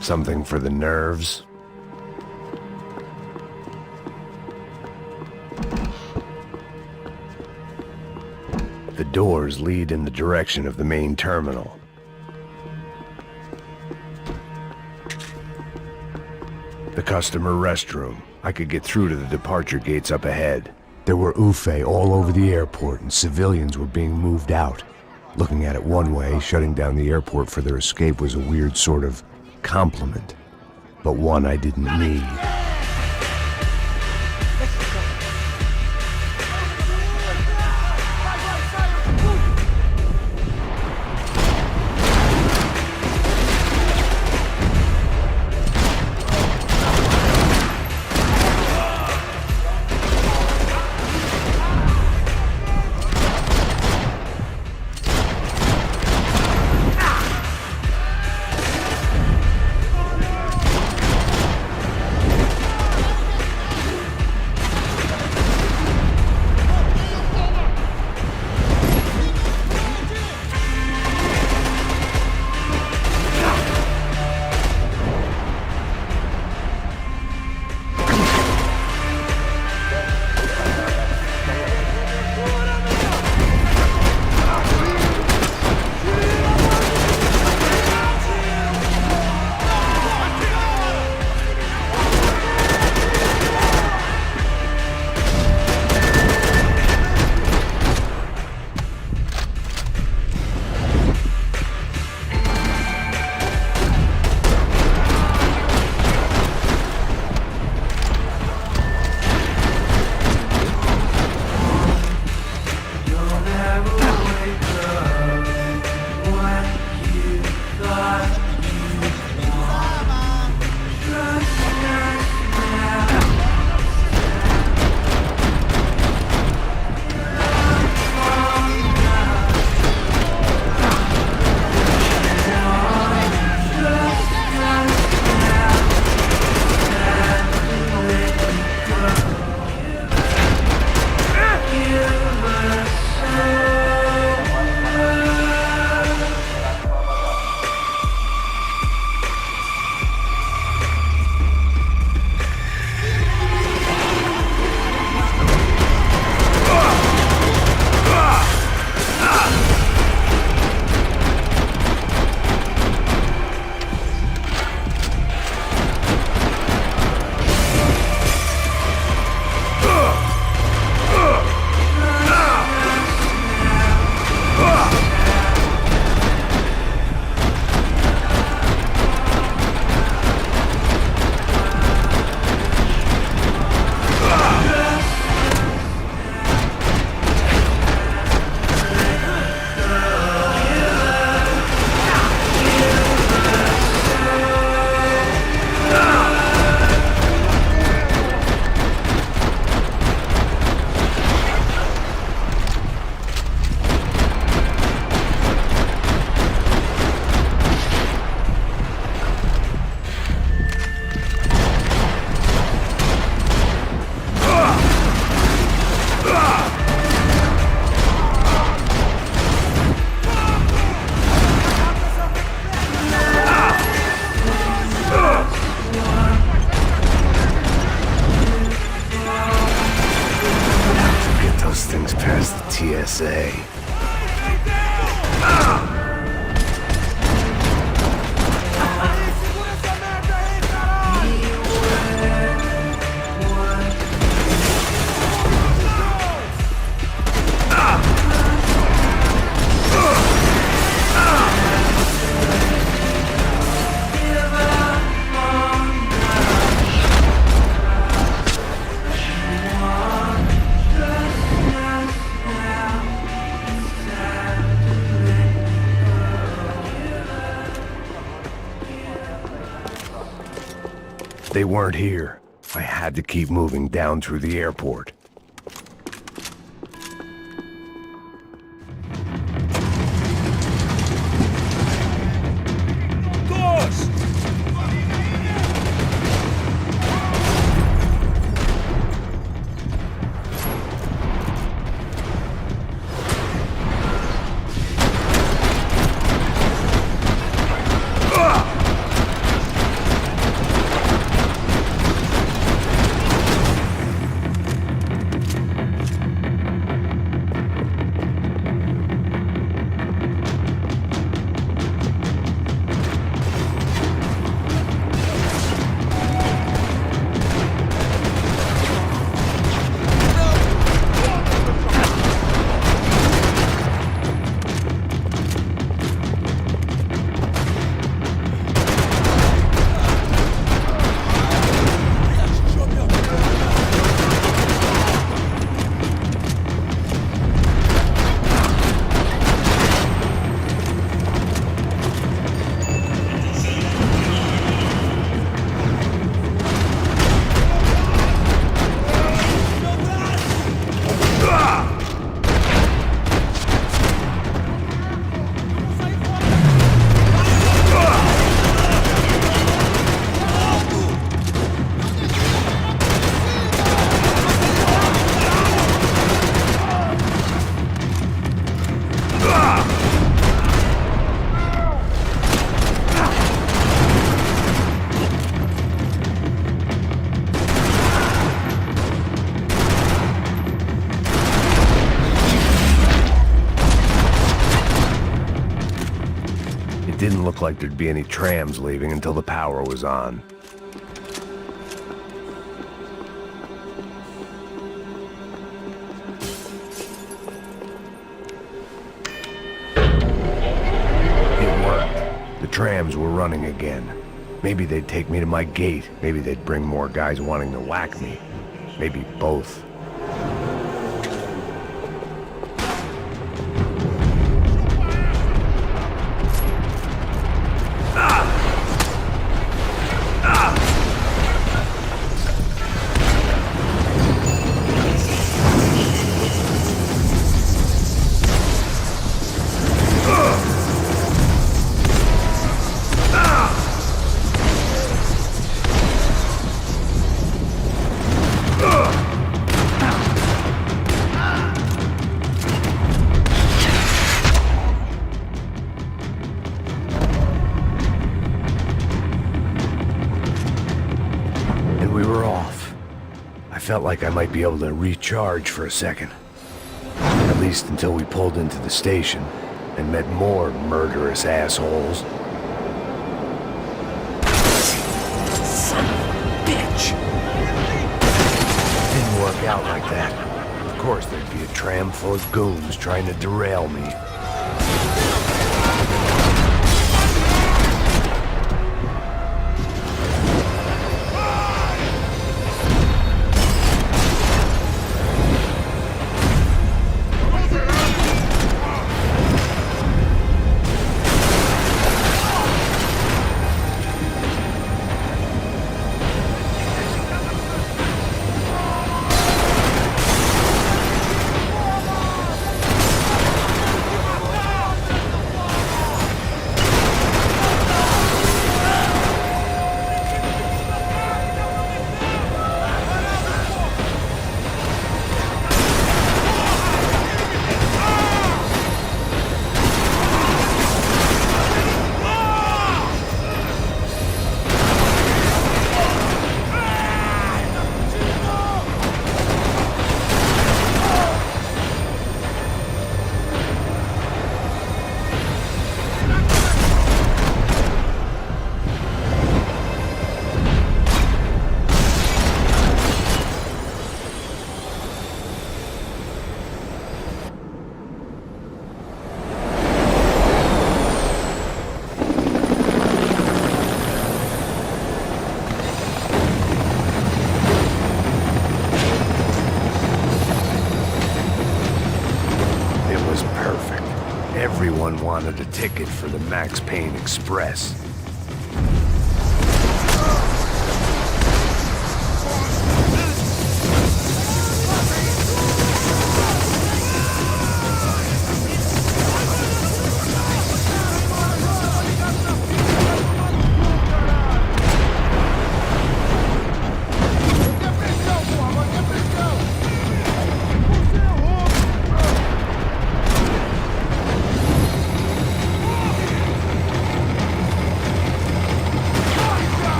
Something for the nerves. The doors lead in the direction of the main terminal. The customer restroom. I could get through to the departure gates up ahead. There were UFE all over the airport, and civilians were being moved out. Looking at it one way, shutting down the airport for their escape was a weird sort of compliment, but one I didn't need. TSA. If they weren't here, I had to keep moving down through the airport. Didn't look like there'd be any trams leaving until the power was on. It worked. The trams were running again. Maybe they'd take me to my gate. Maybe they'd bring more guys wanting to whack me. Maybe both. Felt like I might be able to recharge for a second. At least until we pulled into the station and met more murderous assholes. Son of a bitch! Didn't work out like that. Of course there'd be a tram full of goons trying to derail me. Everyone wanted a ticket for the Max Payne Express.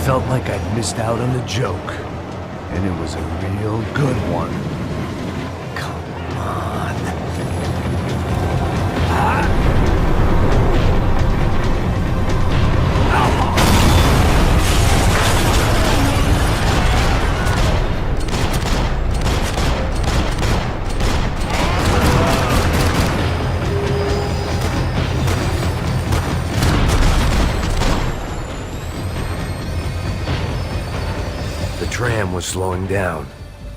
felt like I'd missed out on the joke. And it was a real good one. Come on. The tram was slowing down,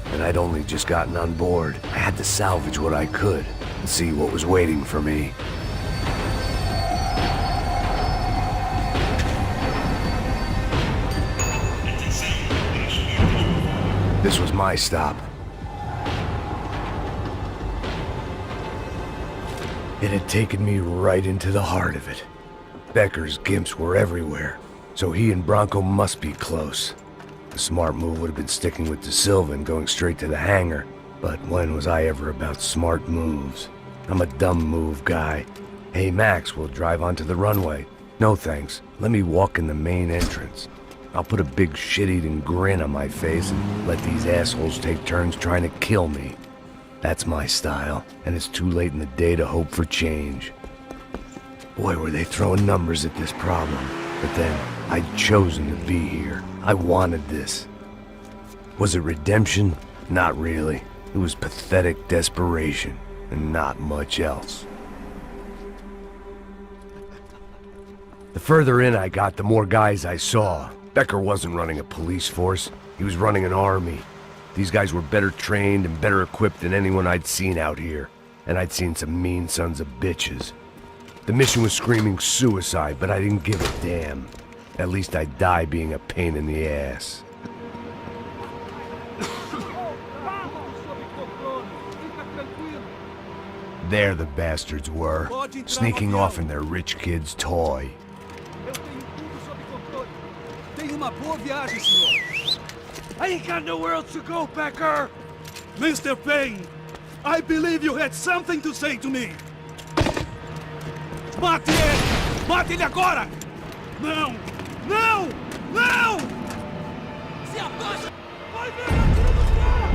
and I'd only just gotten on board. I had to salvage what I could and see what was waiting for me. This was my stop. It had taken me right into the heart of it. Becker's gimps were everywhere, so he and Bronco must be close. The smart move would have been sticking with De Silva and going straight to the hangar, but when was I ever about smart moves? I'm a dumb move guy. Hey Max, we'll drive onto the runway. No thanks, let me walk in the main entrance. I'll put a big shit-eating grin on my face and let these assholes take turns trying to kill me. That's my style, and it's too late in the day to hope for change. Boy, were they throwing numbers at this problem. But then, I'd chosen to be here. I wanted this. Was it redemption? Not really. It was pathetic desperation, and not much else. The further in I got, the more guys I saw. Becker wasn't running a police force. He was running an army. These guys were better trained and better equipped than anyone I'd seen out here. And I'd seen some mean sons of bitches. The mission was screaming suicide, but I didn't give a damn. At least I'd die being a pain in the ass. There the bastards were, sneaking off in their rich kid's toy. Tenha uma boa viagem, senhor. I ain't got nowhere else to go, Becker. Mr. Payne, I believe you had something to say to me. Mate ele! Mate ele agora! Não! Não! Não! Se abaixa! Vai ver a tira do carro!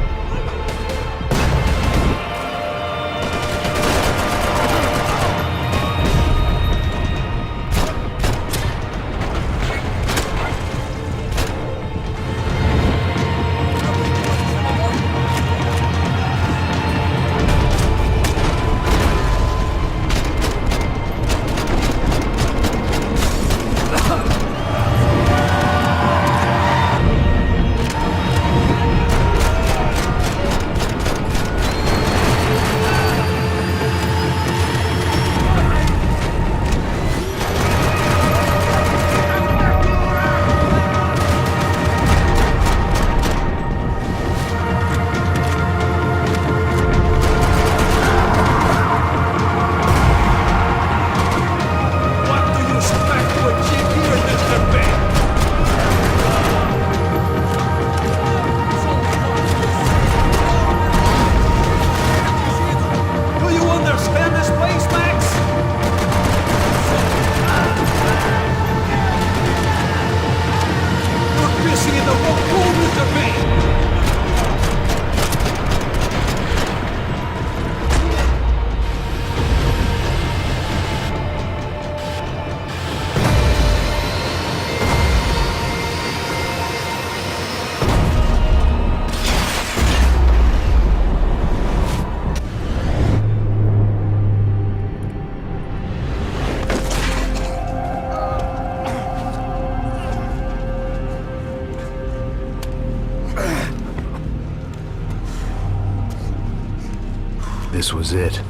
This was it.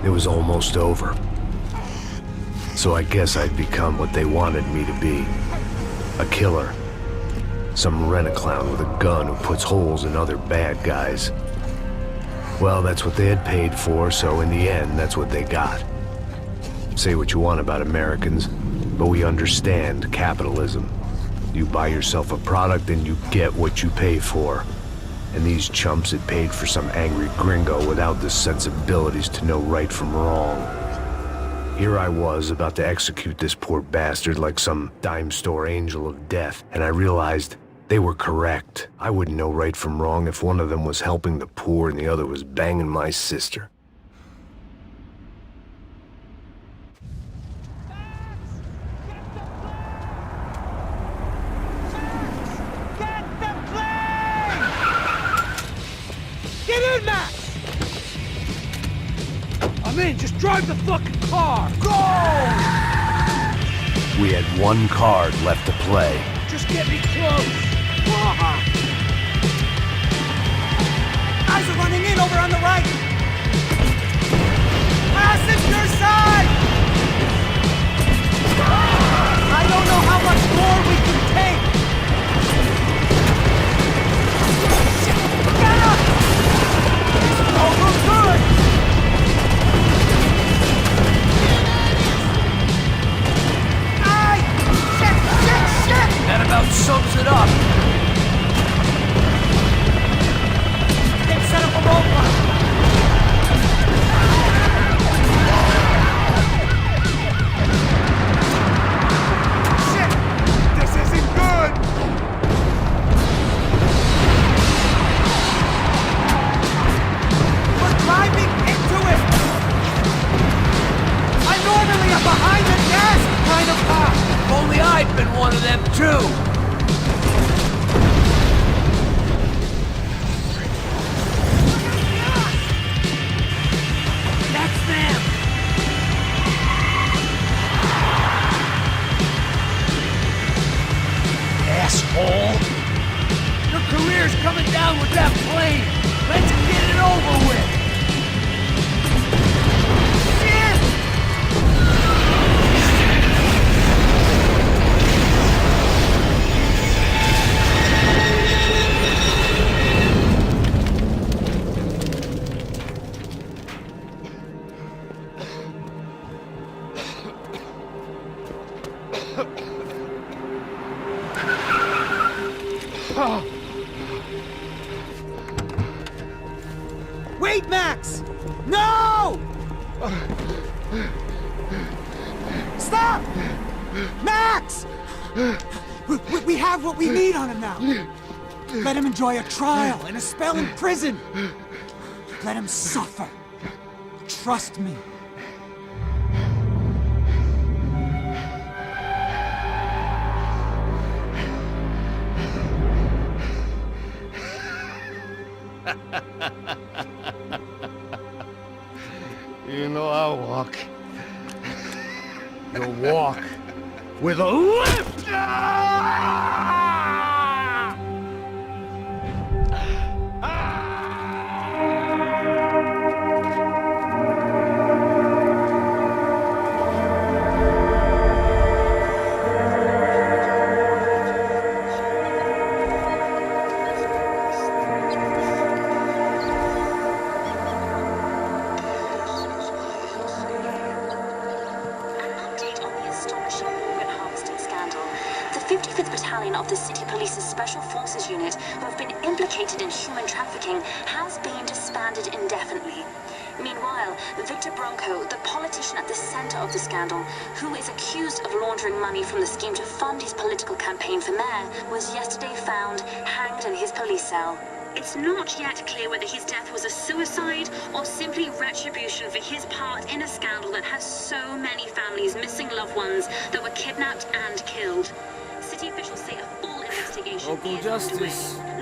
It was almost over. So I guess I'd become what they wanted me to be. A killer. Some rent-a-clown with a gun who puts holes in other bad guys. Well, that's what they had paid for, so in the end, that's what they got. Say what you want about Americans, but we understand capitalism. You buy yourself a product and you get what you pay for. And these chumps had paid for some angry gringo without the sensibilities to know right from wrong. Here I was, about to execute this poor bastard like some dime store angel of death, and I realized they were correct. I wouldn't know right from wrong if one of them was helping the poor and the other was banging my sister. Get in, Max! I'm in. Just drive the fucking car. Go! We had one card left to play. Just get me close. Guys are running in over on the right. Massive, your side! I don't know how much more we can take. Get up! All look good! Aye! Shit! That about sums it up. They've set up a roadblock. Shit! This isn't good! We're driving into it! I'm normally a behind the gas kind of car! If only I'd been one of them too. That's them! Asshole! Your career's coming down with that plane. Let's get it over with. Shit! Wait, Max! No! Stop! Max! We have what we need on him now. Let him enjoy a trial and a spell in prison. Let him suffer. Trust me. You know I'll walk. You'll walk with a lift! The 55th Battalion of the City Police's Special Forces Unit, who have been implicated in human trafficking, has been disbanded indefinitely. Meanwhile, Victor Bronco, the politician at the center of the scandal, who is accused of laundering money from the scheme to fund his political campaign for mayor, was yesterday found hanged in his police cell. It's not yet clear whether his death was a suicide or simply retribution for his part in a scandal that has so many families missing loved ones that were kidnapped and killed. City officials say a full investigation Local is justice. underway.